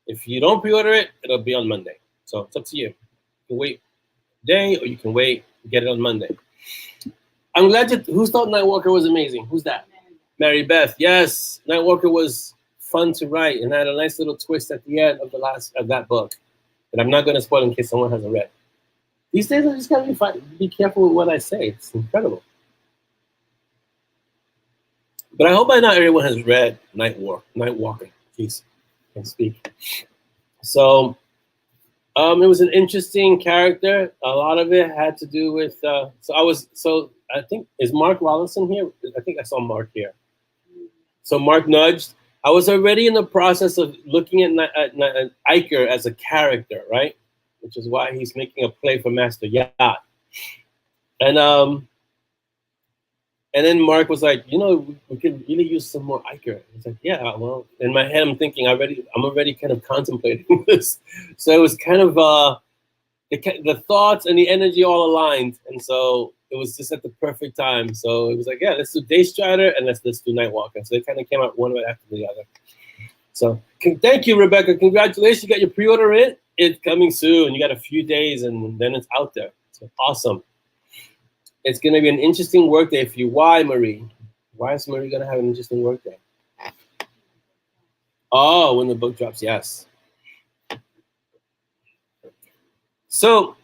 If you don't pre-order it, it'll be on Monday. So it's up to you. You can wait a day, or you can wait, get it on Monday. I'm glad who thought Nightwalker was amazing? Who's that? Mary Beth. Yes, Nightwalker was fun to write and had a nice little twist at the end of that book that I'm not going to spoil in case someone hasn't read. These days, I just gotta be careful with what I say. It's incredible. But I hope by now everyone has read Nightwalker. Jeez, I can speak. So it was an interesting character. A lot of it had to do with. I think, is Mark Rollison here? I think I saw Mark here. So Mark nudged. I was already in the process of looking at Iker as a character, right? Which is why he's making a play for Master Yacht. And then Mark was like, we could really use some more Iker. It's like, yeah, well, in my head, I'm thinking I'm already kind of contemplating this. So it was kind of the thoughts and the energy all aligned. And so it was just at the perfect time. So it was like, yeah, let's do Daystrider and let's do Nightwalker. So they kind of came out one right after the other. So thank you, Rebecca. Congratulations. You got your pre-order in. It's coming soon. You got a few days and then it's out there. So awesome. It's going to be an interesting workday for you. Why, Marie? Why is Marie going to have an interesting workday? Oh, when the book drops, yes. So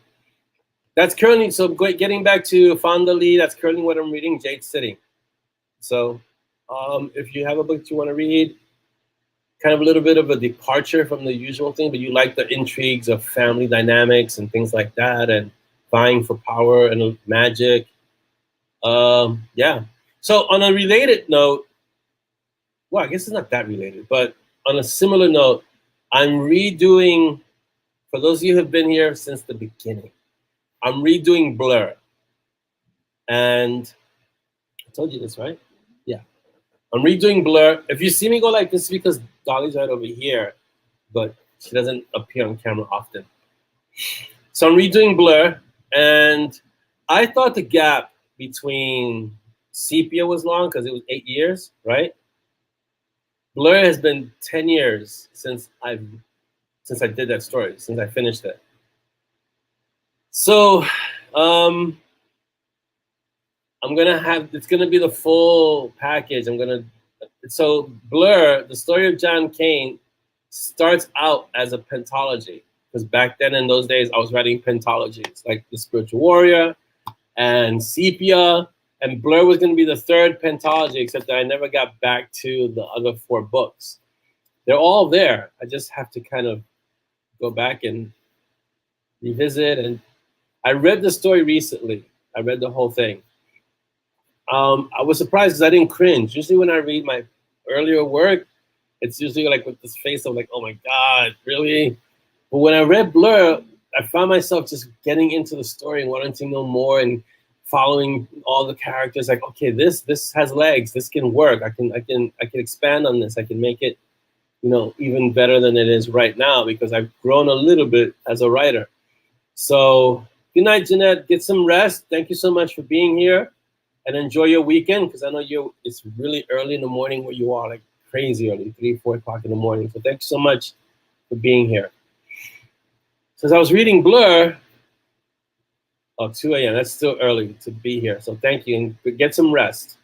that's currently, getting back to Fonda Lee, that's currently what I'm reading, Jade City. So if you have a book you want to read, kind of a little bit of a departure from the usual thing, but you like the intrigues of family dynamics and things like that, and vying for power and magic. Yeah. So on a related note, well, I guess it's not that related, but on a similar note, I'm redoing, for those of you who have been here since the beginning, I'm redoing Blur. And I told you this, right? Yeah. I'm redoing Blur. If you see me go like this, it's because Dolly's right over here, but she doesn't appear on camera often. So I'm redoing Blur, and I thought the gap between Sepia was long because it was 8 years, right? Blur has been 10 years since I did that story, since I finished it. So I'm gonna have, it's gonna be the full package. So Blur, the story of John Kane, starts out as a pentology, because back then in those days I was writing pentologies like The Spiritual Warrior and Sepia, and Blur was going to be the third pentology, except that I never got back to the other 4 books. They're all there. I just have to kind of go back and revisit. And I read the story recently. I read the whole thing. I was surprised because I didn't cringe. Usually when I read my earlier work, it's usually like with this face of like, oh my God, really? But when I read Blur, I found myself just getting into the story and wanting to know more and following all the characters. Like, okay, this has legs. This can work. I can expand on this. I can make it, even better than it is right now, because I've grown a little bit as a writer. So good night, Jeanette. Get some rest. Thank you so much for being here, and enjoy your weekend, because I know it's really early in the morning where you are, like crazy early, 3, 4 o'clock in the morning. So thanks so much for being here. Since I was reading Blur, 2 a.m., that's still early to be here. So thank you, and get some rest.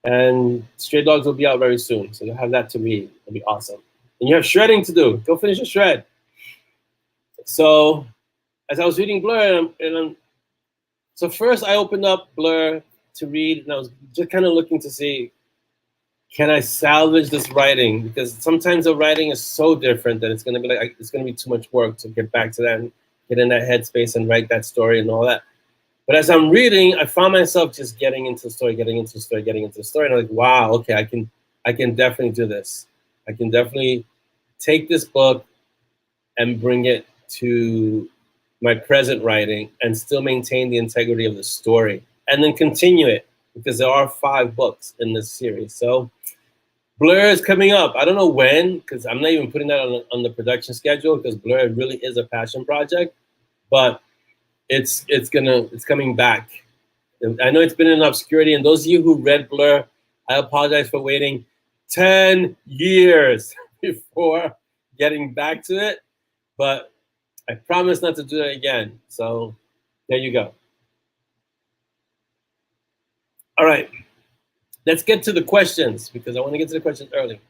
And Stray Dogs will be out very soon, so you'll have that to read. It'll be awesome. And you have shredding to do. Go finish your shred. So as I was reading Blur, so first I opened up Blur to read, and I was just kind of looking to see, can I salvage this writing? Because sometimes the writing is so different that it's going to be too much work to get back to that and get in that headspace and write that story and all that. But as I'm reading, I found myself just getting into the story, and I'm like, wow, okay, I can definitely do this. I can definitely take this book and bring it to my present writing and still maintain the integrity of the story, and then continue it, because there are 5 books in this series. So Blur is coming up. I don't know when, because I'm not even putting that on the production schedule, because Blur really is a passion project, but it's coming back. I know it's been in obscurity, and those of you who read Blur, I apologize for waiting 10 years before getting back to it, but I promise not to do that again. So there you go. All right, let's get to the questions, because I want to get to the questions early.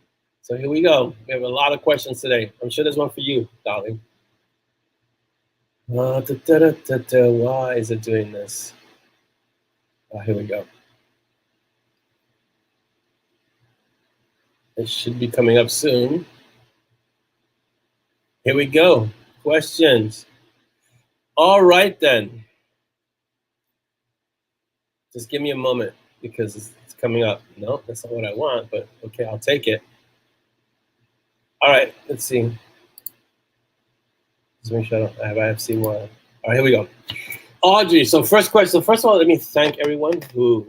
So here we go. We have a lot of questions today. I'm sure there's one for you, darling. Why is it doing this? Here we go. It should be coming up soon. Here we go. Questions. All right, then. Just give me a moment, because it's coming up. No, that's not what I want, but okay, I'll take it. All right, let's see. Just make sure I have seen one. All right, here we go. Audrey, so first question. First of all, let me thank everyone who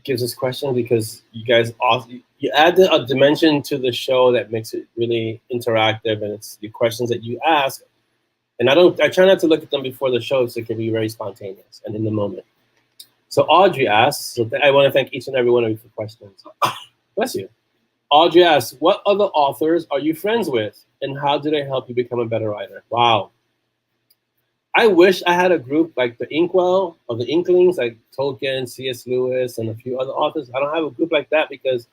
gives us questions, because you guys you add a dimension to the show that makes it really interactive, and it's the questions that you ask. And I try not to look at them before the show, so it can be very spontaneous and in the moment. So Audrey asks, so I want to thank each and every one of you for questions. Bless you. Audrey asks, what other authors are you friends with, and how do they help you become a better writer? Wow. I wish I had a group like the Inkwell or the Inklings, like Tolkien, C.S. Lewis, and a few other authors. I don't have a group like that, because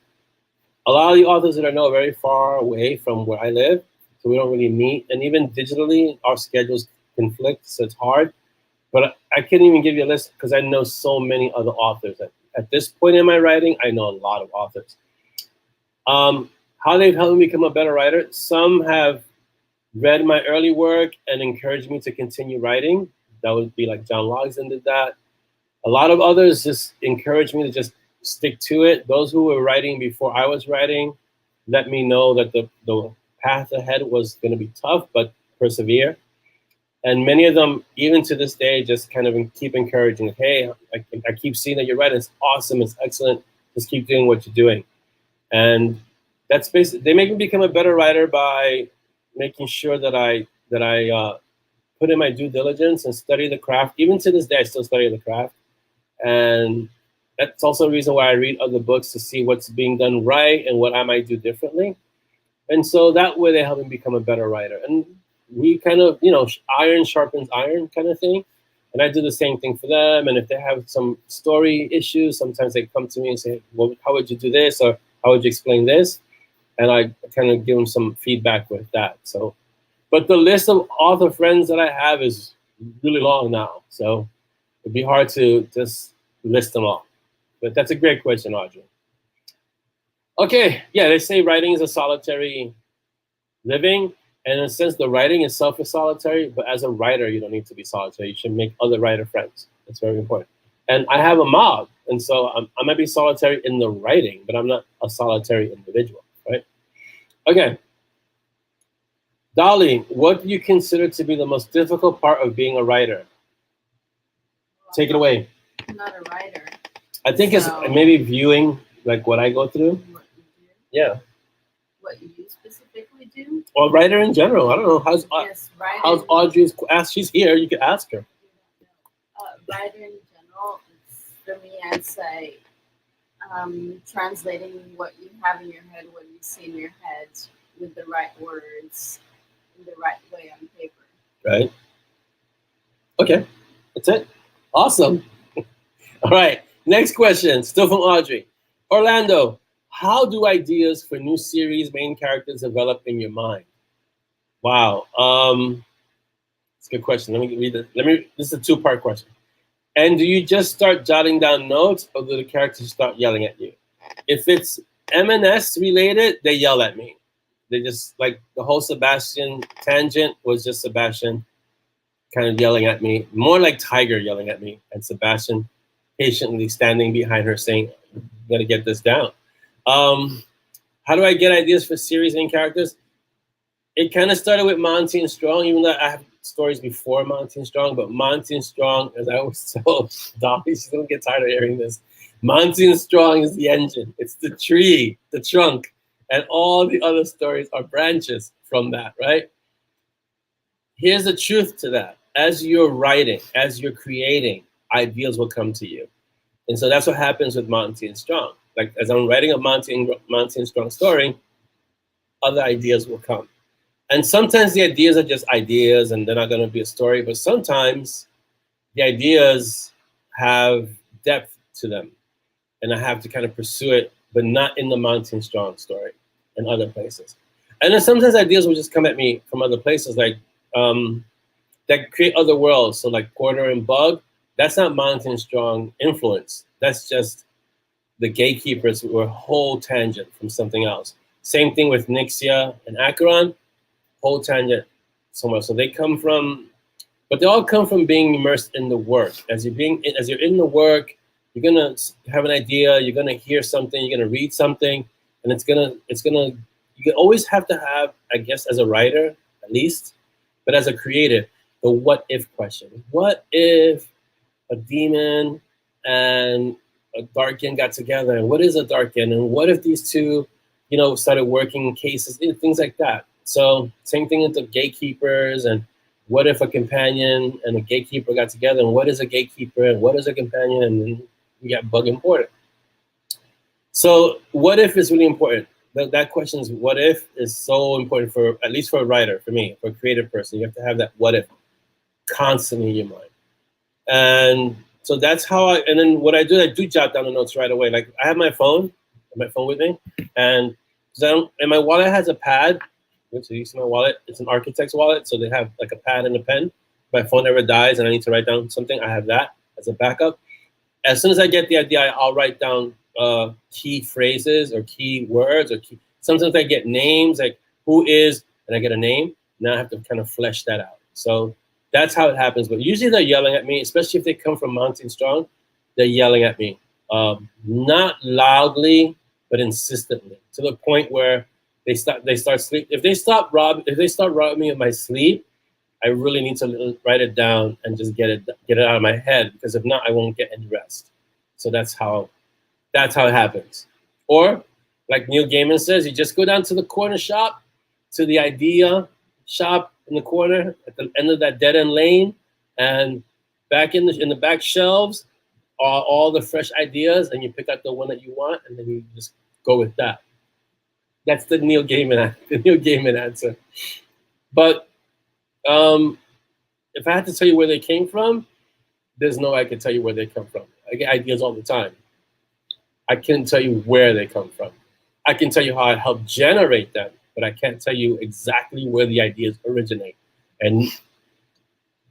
a lot of the authors that I know are very far away from where I live, so we don't really meet. And even digitally, our schedules conflict, so it's hard. But I can't even give you a list, because I know so many other authors. At this point in my writing, I know a lot of authors. How they've helped me become a better writer. Some have read my early work and encouraged me to continue writing. That would be like John Logsdon did that. A lot of others just encouraged me to just stick to it. Those who were writing before I was writing let me know that the path ahead was going to be tough, but persevere. And many of them, even to this day, just kind of keep encouraging. Hey, I keep seeing that you're writing. It's awesome. It's excellent. Just keep doing what you're doing. And that's basically, they make me become a better writer by making sure that I put in my due diligence and study the craft. Even to this day, I still study the craft. And that's also a reason why I read other books to see what's being done right and what I might do differently. And so that way they help me become a better writer. And we kind of, iron sharpens iron kind of thing. And I do the same thing for them. And if they have some story issues, sometimes they come to me and say, well, how would you do this? Or how would you explain this? And I kind of give them some feedback with that. So, but the list of author friends that I have is really long now. So it'd be hard to just list them all. But that's a great question, Audrey. Okay, yeah, they say writing is a solitary living. And in a sense, the writing itself is solitary, but as a writer, you don't need to be solitary. You should make other writer friends. That's very important. And I have a MoB, and so I might be solitary in the writing, but I'm not a solitary individual, right? Okay. Dolly, what do you consider to be the most difficult part of being a writer? Take it away.
I'm not a writer.
I think it's maybe viewing like what I go through.
What you do?
Yeah.
What you specifically do?
Or writer in general. I don't know. How's Audrey's ask? She's here. You can ask her.
Writer in general, for me, I'd say translating what you have in your head, what you see in your head, with the right words, in the right way on paper.
Right. Okay. That's it. Awesome. All right. Next question. Still from Audrey. Orlando, how do ideas for new series main characters develop in your mind? Wow. It's a good question. Let me read it. This is a two-part question. And do you just start jotting down notes, or do the characters start yelling at you? If it's M&S related, they yell at me. They just, like, the whole Sebastian tangent was just Sebastian kind of yelling at me, more like Tiger yelling at me, and Sebastian patiently standing behind her saying, "You gotta get this down." How do I get ideas for series main characters? It kind of started with Monty and Strong, even though I have stories before Monty and Strong, but Monty and Strong, as I always tell Dolly, she's gonna get tired of hearing this. Monty and Strong is the engine. It's the tree, the trunk, and all the other stories are branches from that, right? Here's the truth to that. As you're writing, as you're creating, ideas will come to you. And so that's what happens with Monty and Strong. Like, as I'm writing a Monty and Strong story, other ideas will come. And sometimes the ideas are just ideas and they're not going to be a story, but sometimes the ideas have depth to them. And I have to kind of pursue it, but not in the Monty and Strong story and other places. And then sometimes ideas will just come at me from other places, like that create other worlds. So like Porter and Bug, that's not Monty and Strong influence. That's just the gatekeepers were a whole tangent from something else. Same thing with Nixia and Acheron, whole tangent somewhere. So they come from, but they all come from being immersed in the work. As you're in the work, you're gonna have an idea, you're gonna hear something, you're gonna read something, and it's gonna. You always have to have, I guess, as a writer at least, but as a creative, the what if question. What if a demon and a Darkin got together? And what is a Darkin? And what if these two, started working cases, things like that. So same thing with the gatekeepers, and what if a companion and a gatekeeper got together, and what is a gatekeeper and what is a companion, and then you got Bug and Porter. So what if is really important. That question is what if is so important for, at least for a writer, for me, for a creative person. You have to have that what if constantly in your mind. And so that's how and then what I do jot down the notes right away. Like I have my phone with me, and my wallet has a pad. So you see my wallet, it's an architect's wallet. So they have like a pad and a pen. If my phone ever dies and I need to write down something, I have that as a backup. As soon as I get the idea, I'll write down key phrases or key words sometimes I get names, like who is, and I get a name. Now I have to kind of flesh that out. So that's how it happens. But usually they're yelling at me, especially if they come from Monty and Strong. They're yelling at me, not loudly, but insistently, to the point where they start sleep. If they start robbing me of my sleep, I really need to write it down and just get it out of my head, because if not, I won't get any rest. So that's how That's how it happens. Or, like Neil Gaiman says, you just go down to the corner shop, to the idea shop in the corner at the end of that dead end lane, and back in the back shelves are all the fresh ideas, and you pick out the one that you want, and then you just go with that. That's the Neil Gaiman answer. But if I had to tell you where they came from, there's no way I can tell you where they come from. I get ideas all the time. I can't tell you where they come from. I can tell you how I help generate them, but I can't tell you exactly where the ideas originate. And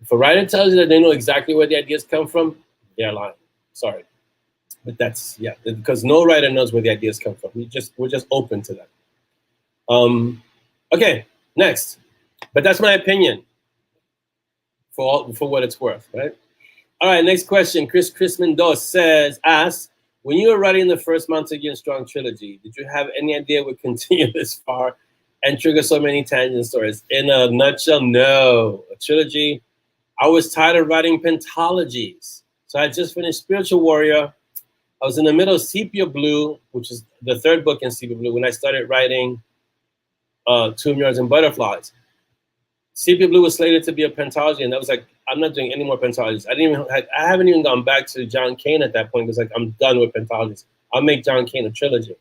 if a writer tells you that they know exactly where the ideas come from, they're lying. Sorry. But that's, yeah, because no writer knows where the ideas come from. We're just open to them. Okay, next. But that's my opinion for what it's worth, right? All right, next question. Chris Mendoza asks, when you were writing the first Mountain Strong trilogy, did you have any idea it would continue this far and trigger so many tangent stories? In a nutshell, no. A trilogy, I was tired of writing pentalogies. So I just finished Spiritual Warrior. I was in the middle of Sepia Blue, which is the third book in Sepia Blue, when I started writing Tomb Yards and Butterflies. Sepia Blue was slated to be a pentalogy, and I was like, I'm not doing any more pentalogies. I haven't even gone back to John Kane at that point, because like I'm done with pentalogies. I'll make John Kane a trilogy.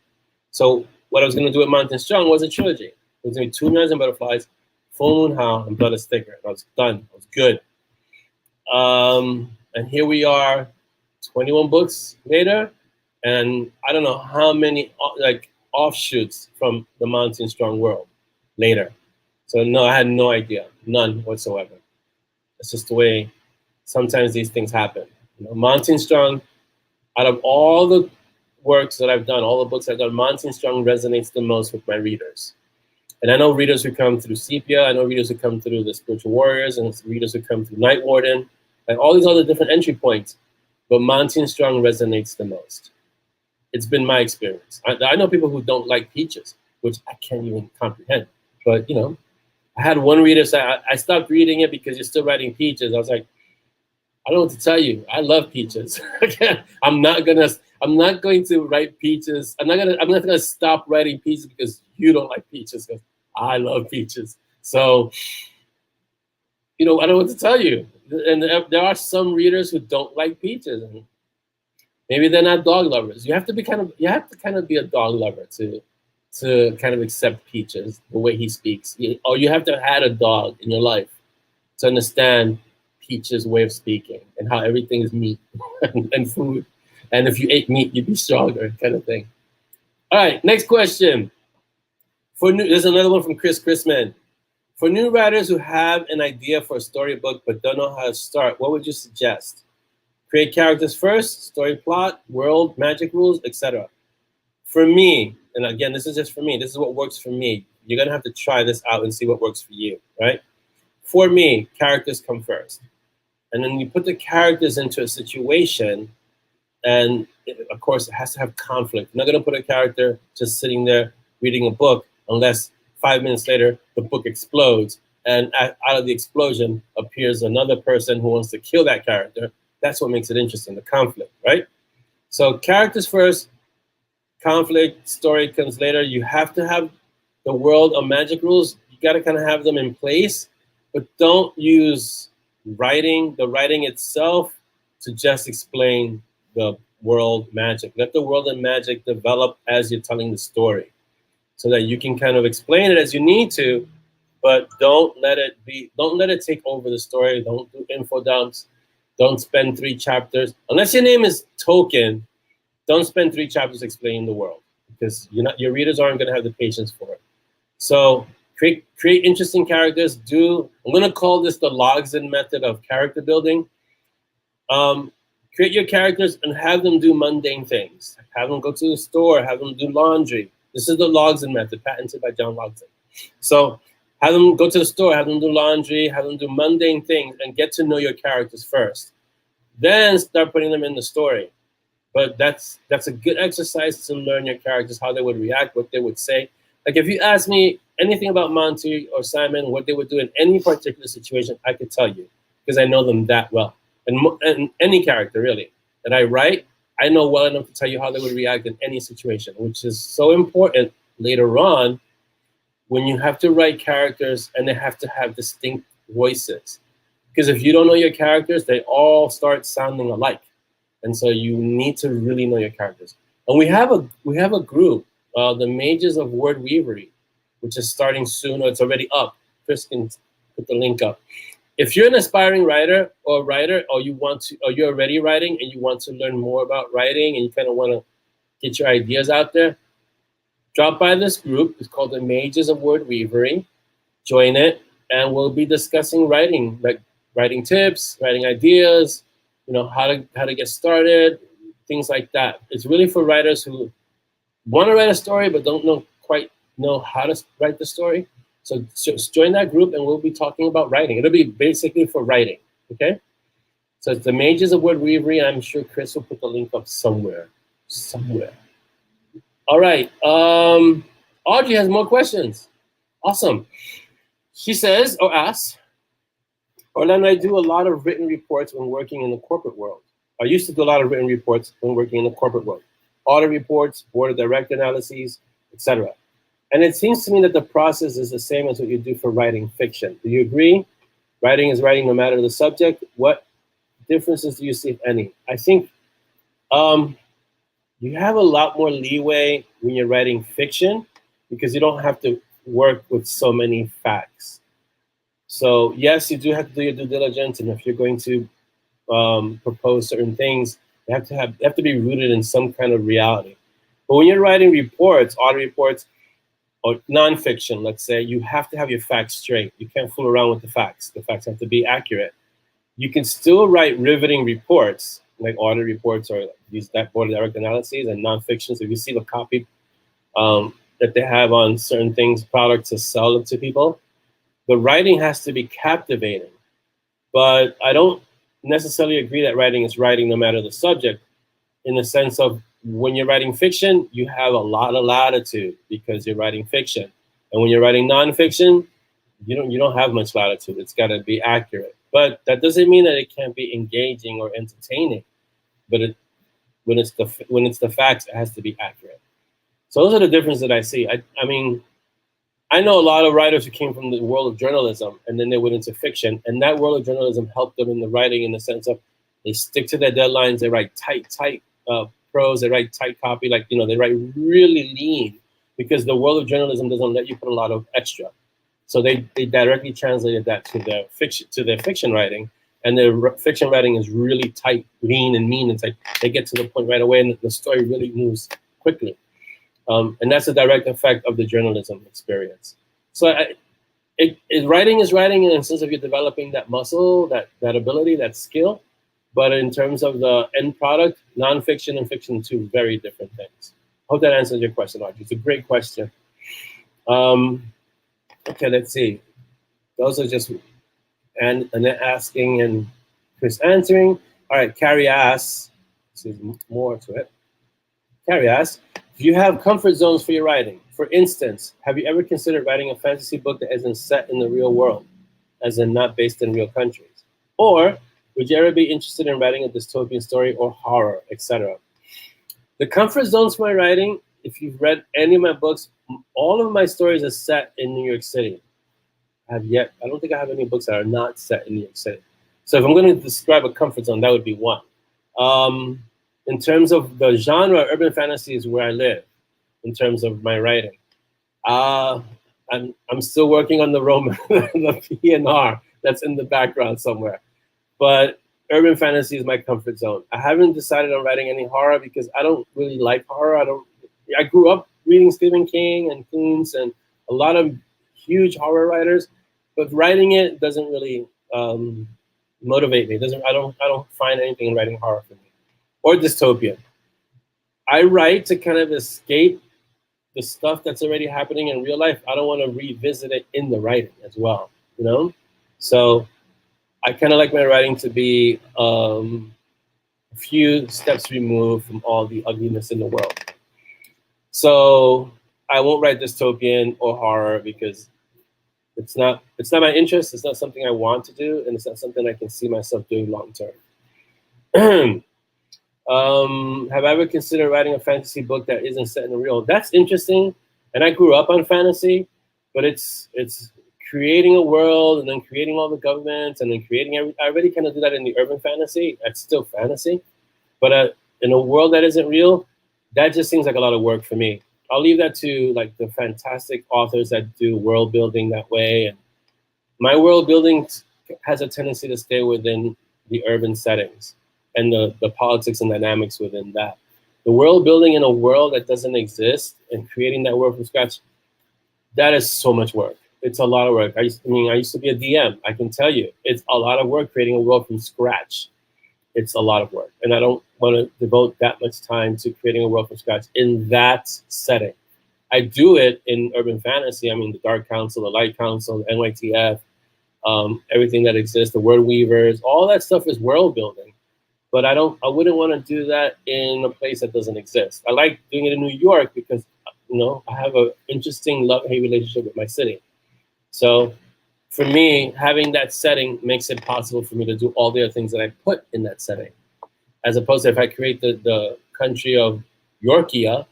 So what I was going to do with Mountain Strong was a trilogy. It was going to be Tomb Yards and Butterflies, Full Moon Howl, and Blood of Sticker. And I was done. I was good. And here we are, 21 books later, and I don't know how many like offshoots from the Mountain Strong world later. So no, I had no idea, none whatsoever. It's just the way sometimes these things happen. You know, Mountain Strong, out of all the works that I've done, all the books I've done, Mountain Strong resonates the most with my readers. And I know readers who come through Sepia, I know readers who come through the Spiritual Warriors, and readers who come through Night Warden, and all these other different entry points. But Mountain Strong resonates the most. It's been my experience. I know people who don't like Peaches, which I can't even comprehend. But, you know, I had one reader say, I stopped reading it because you're still writing Peaches. I was like, I don't know what to tell you. I love Peaches. I'm not going to write Peaches. I'm not gonna stop writing Peaches because you don't like Peaches, because I love Peaches. So, you know, I don't know what to tell you. And there are some readers who don't like Peaches, and maybe they're not dog lovers. You have to kind of be a dog lover to kind of accept Peaches, the way he speaks. Or you have to have had a dog in your life to understand Peaches' way of speaking and how everything is meat and food. And if you ate meat, you'd be stronger, kind of thing. All right, next question. There's another one from Chris Chrisman. For new writers who have an idea for a storybook but don't know how to start, what would you suggest? Create characters first, story plot, world, magic rules, etc. For me, and again, this is just for me, this is what works for me. You're going to have to try this out and see what works for you, right? For me, characters come first. And then you put the characters into a situation, and of course, it has to have conflict. You're not going to put a character just sitting there reading a book unless 5 minutes later, the book explodes, and out of the explosion appears another person who wants to kill that character. That's what makes it interesting, the conflict, right? So characters first, conflict, story comes later. You have to have the world of magic rules. You got to kind of have them in place, but don't use the writing itself to just explain the world magic. Let the world of magic develop as you're telling the story, so that you can kind of explain it as you need to, but don't let it take over the story. Don't do info dumps. Don't spend 3 chapters, unless your name is Tolkien. Don't spend 3 chapters explaining the world, because your readers aren't going to have the patience for it. So create interesting characters. I'm going to call this the Logson method of character building. Create your characters and have them do mundane things. Have them go to the store. Have them do laundry. This is the Logson method, patented by John Logson. So have them go to the store, have them do laundry, have them do mundane things, and get to know your characters first. Then start putting them in the story. But that's a good exercise to learn your characters, how they would react, what they would say. Like if you ask me anything about Monty or Simon, what they would do in any particular situation, I could tell you, because I know them that well. And any character, really, that I write, I know well enough to tell you how they would react in any situation, which is so important later on when you have to write characters and they have to have distinct voices. Because if you don't know your characters, they all start sounding alike. And so you need to really know your characters. And we have a group, the Mages of Word Weavery, which is starting soon, or it's already up. Chris can put the link up. If you're an aspiring writer, or you're already writing and you want to learn more about writing and you kind of want to get your ideas out there, drop by this group. It's called the Mages of Word Weavery. Join it, and we'll be discussing writing, like writing tips, writing ideas, how to get started, things like that. It's really for writers who want to write a story but don't quite know how to write the story. So join that group, and we'll be talking about writing. It'll be basically for writing, okay? So it's the Mages of Word Weavery. I'm sure Chris will put the link up somewhere. All right. Audrey has more questions. Awesome. She says, or asks, Orlando, I do a lot of written reports when working in the corporate world. I used to do a lot of written reports when working in the corporate world. Audit reports, board of director analyses, etc. And it seems to me that the process is the same as what you do for writing fiction. Do you agree? Writing is writing no matter the subject. What differences do you see, if any? I think you have a lot more leeway when you're writing fiction because you don't have to work with so many facts. So yes, you do have to do your due diligence, and if you're going to propose certain things, they have to be rooted in some kind of reality. But when you're writing reports, audit reports, or nonfiction, let's say, you have to have your facts straight. You can't fool around with the facts. The facts have to be accurate. You can still write riveting reports, like audit reports or use that board of direct analyses and nonfiction. So if you see the copy that they have on certain things, products to sell them to people, the writing has to be captivating. But I don't necessarily agree that writing is writing no matter the subject, in the sense of when you're writing fiction, you have a lot of latitude because you're writing fiction. And when you're writing nonfiction, you don't have much latitude. It's got to be accurate. But that doesn't mean that it can't be engaging or entertaining. But when it's the facts, it has to be accurate. So those are the differences that I see. I mean, I know a lot of writers who came from the world of journalism and then they went into fiction, and that world of journalism helped them in the writing in the sense of they stick to their deadlines, they write tight prose, they write tight copy, like, they write really lean because the world of journalism doesn't let you put a lot of extra. So they directly translated that to their fiction writing, and their fiction writing is really tight, lean, and mean. It's like they get to the point right away, and the story really moves quickly. And that's a direct effect of the journalism experience. So writing is writing in the sense of you're developing that muscle, that ability, that skill. But in terms of the end product, nonfiction and fiction are two very different things. Hope that answers your question, Audrey. It's a great question. Okay, let's see. Those are just Annette asking and Chris answering. All right, Carrie asks, there's more to it. Carrie asks, do you have comfort zones for your writing? For instance, have you ever considered writing a fantasy book that isn't set in the real world, as in not based in real countries? Or would you ever be interested in writing a dystopian story or horror, etc.? The comfort zones for my writing, if you've read any of my books, all of my stories are set in New York City. I don't think I have any books that are not set in New York City. So if I'm going to describe a comfort zone, that would be one. In terms of the genre, urban fantasy is where I live in terms of my writing. I'm still working on the the PNR that's in the background somewhere. But urban fantasy is my comfort zone. I haven't decided on writing any horror because I don't really like horror. I grew up reading Stephen King and Koontz and a lot of huge horror writers, but writing it doesn't really motivate me. I don't find anything in writing horror for me. Or dystopian. I write to kind of escape the stuff that's already happening in real life. I don't want to revisit it in the writing as well, So I kind of like my writing to be a few steps removed from all the ugliness in the world. So I won't write dystopian or horror because it's not my interest. It's not something I want to do, and it's not something I can see myself doing long term. Have I ever considered writing a fantasy book that isn't set in the real? That's interesting. And I grew up on fantasy, but it's creating a world and then creating all the governments and then creating I already kind of do that in the urban fantasy. That's still fantasy, but in a world that isn't real, that just seems like a lot of work for me. I'll leave that to like the fantastic authors that do world building that way. And my world building has a tendency to stay within the urban settings and the politics and dynamics within that. The world building in a world that doesn't exist and creating that world from scratch, that is so much work. It's a lot of work. I used to be a DM. I can tell you, it's a lot of work creating a world from scratch. It's a lot of work. And I don't want to devote that much time to creating a world from scratch in that setting. I do it in urban fantasy. I mean, the Dark Council, the Light Council, the NYTF, everything that exists, the Word Weavers, all that stuff is world building. But I wouldn't want to do that in a place that doesn't exist. I like doing it in New York because, I have an interesting love-hate relationship with my city. So for me, having that setting makes it possible for me to do all the other things that I put in that setting. As opposed to if I create the country of Yorkia,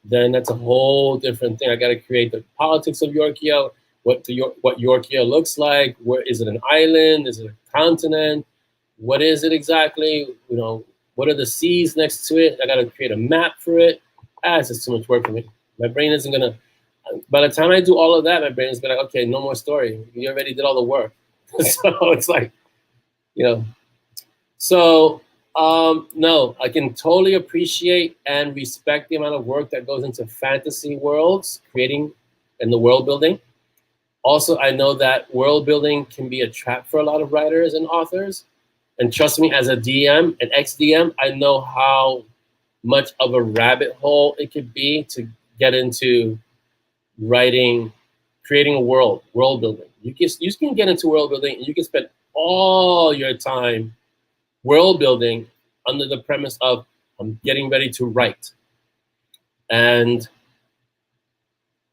then that's a whole different thing. I got to create the politics of Yorkia, what Yorkia looks like. Where is it? An island? Is it a continent? What is it exactly? What are the seas next to it? I got to create a map for it. It's just too much work for me. My brain isn't gonna. By the time I do all of that, my brain is gonna okay, no more story. You already did all the work. So it's like, So no, I can totally appreciate and respect the amount of work that goes into fantasy worlds, creating and the world building. Also, I know that world building can be a trap for a lot of writers and authors. And trust me, as a DM, an ex-DM, I know how much of a rabbit hole it could be to get into writing, creating a world building. You can get into world building and you can spend all your time world building under the premise of I'm getting ready to write. And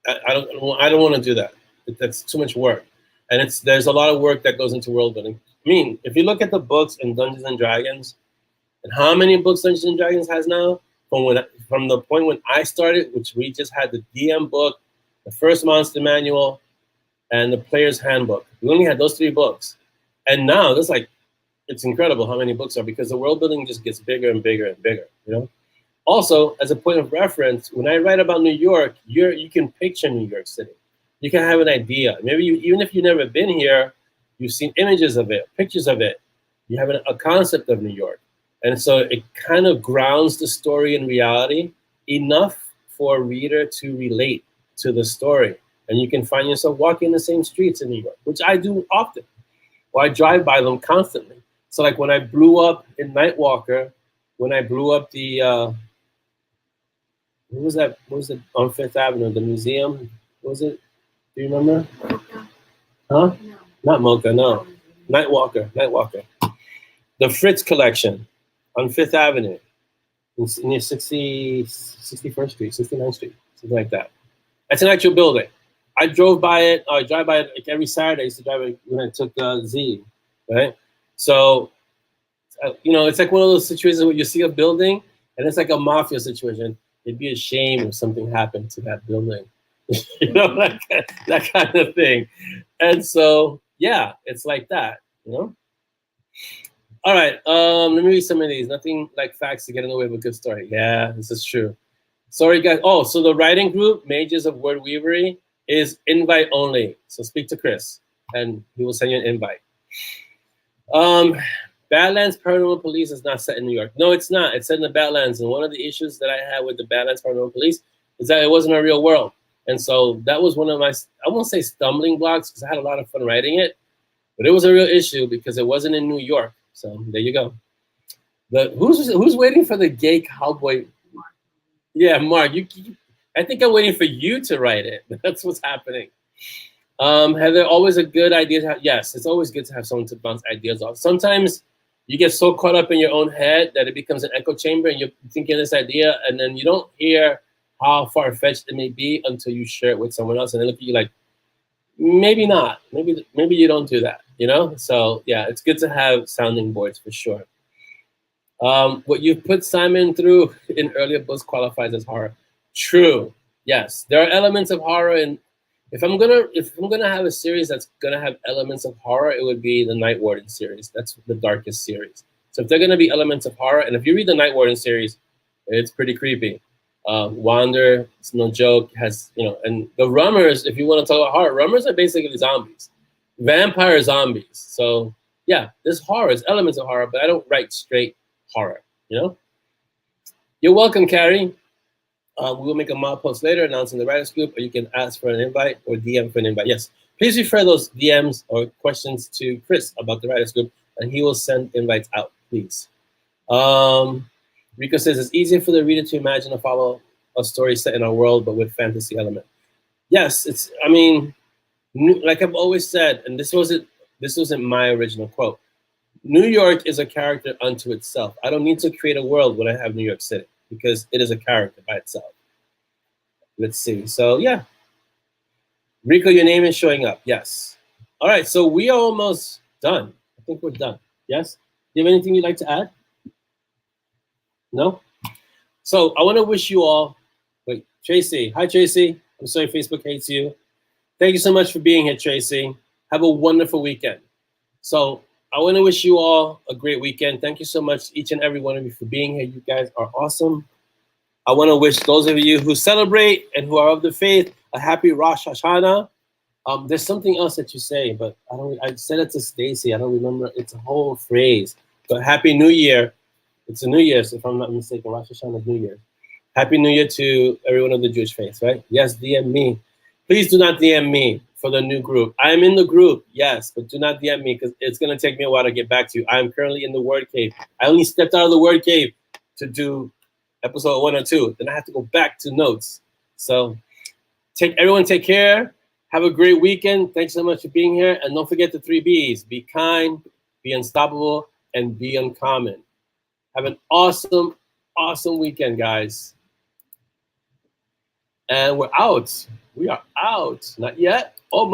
I don't want to do that. That's too much work. And there's a lot of work that goes into world building. I mean, if you look at the books in Dungeons and Dragons, and how many books Dungeons and Dragons has now, from the point when I started, which we just had the DM book, the first monster manual, and the player's handbook. We only had those 3 books. And now it's incredible how many books are, because the world building just gets bigger and bigger and bigger, Also, as a point of reference, when I write about New York, you can picture New York City. You can have an idea. Maybe even if you've never been here, you've seen images of it, pictures of it. You have a concept of New York. And so it kind of grounds the story in reality enough for a reader to relate to the story. And you can find yourself walking the same streets in New York, which I do often. Or I drive by them constantly. So like when I blew up in Nightwalker, when I blew up the, what was it on 5th Avenue, the museum? What was it? Do you remember? Huh? No. Not Mocha, no. Nightwalker. The Fritz collection on 5th Avenue, near 61st Street, 69th Street, something like that. That's an actual building. I drive by it like every Saturday. I used to drive it when I took Z, right? So, it's like one of those situations where you see a building and it's like a mafia situation. It'd be a shame if something happened to that building, that kind of thing. And so, yeah, it's like that, All right, let me read some of these. Nothing like facts to get in the way of a good story. Yeah, this is true. Sorry, guys. Oh, so the writing group, Mages of Word Weavery, is invite only. So speak to Chris, and he will send you an invite. Badlands Paranormal Police is not set in New York. No, it's not. It's set in the Badlands. And one of the issues that I had with the Badlands Paranormal Police is that it wasn't a real world. And so that was one of my, I won't say stumbling blocks because I had a lot of fun writing it, but it was a real issue because it wasn't in New York. So there you go. Who's waiting for the gay cowboy? Yeah, Mark. I think I'm waiting for you to write it. That's what's happening. Heather, always a good idea to have. Yes, it's always good to have someone to bounce ideas off. Sometimes you get so caught up in your own head that it becomes an echo chamber, and you're thinking this idea, and then you don't hear how far-fetched it may be until you share it with someone else, and they look at you like, maybe not. Maybe you don't do that. So yeah, it's good to have sounding boards for sure. What you put Simon through in earlier books qualifies as horror. True. Yes, there are elements of horror, and if I'm gonna have a series that's gonna have elements of horror, it would be the Night Warden series. That's the darkest series. So if they're gonna be elements of horror, and if you read the Night Warden series, it's pretty creepy. Wander, it's no joke. Has and the Rummers. If you want to talk about horror, Rummers are basically zombies, vampire zombies. So yeah, there's horror, there's elements of horror, but I don't write straight horror. You're welcome, Carrie. We will make a mob post later announcing the writers group, or you can ask for an invite or DM for an invite. Yes, please refer those DMs or questions to Chris about the writers group, and he will send invites out, please. Rico says it's easier for the reader to imagine or follow a story set in our world, but with fantasy element. Yes, it's. I mean, like I've always said, and this wasn't my original quote. New York is a character unto itself. I don't need to create a world when I have New York City, because it is a character by itself. Let's see. So yeah, Rico, your name is showing up. Yes. All right. So we are almost done. I think we're done. Yes. Do you have anything you'd like to add? No. So I want to wish you all. Wait, Tracy. Hi, Tracy. I'm sorry Facebook hates you. Thank you so much for being here, Tracy. Have a wonderful weekend. So I want to wish you all a great weekend. Thank you so much, each and every one of you, for being here. You guys are awesome. I want to wish those of you who celebrate and who are of the faith a happy Rosh Hashanah. There's something else that you say, but I said it to Stacy. I don't remember. It's a whole phrase. But Happy New Year. It's a New Year's, if I'm not mistaken. Rosh Hashanah is New Year. Happy New Year to everyone of the Jewish faith, right? Yes, DM me. Please do not DM me for the new group. I'm in the group, yes, but do not DM me because it's going to take me a while to get back to you. I'm currently in the Word Cave. I only stepped out of the Word Cave to do episode 1 or 2. Then I have to go back to notes. So everyone take care. Have a great weekend. Thanks so much for being here. And don't forget the 3 B's. Be kind, be unstoppable, and be uncommon. Have an awesome, awesome weekend, guys. And we're out. We are out. Not yet. Almost.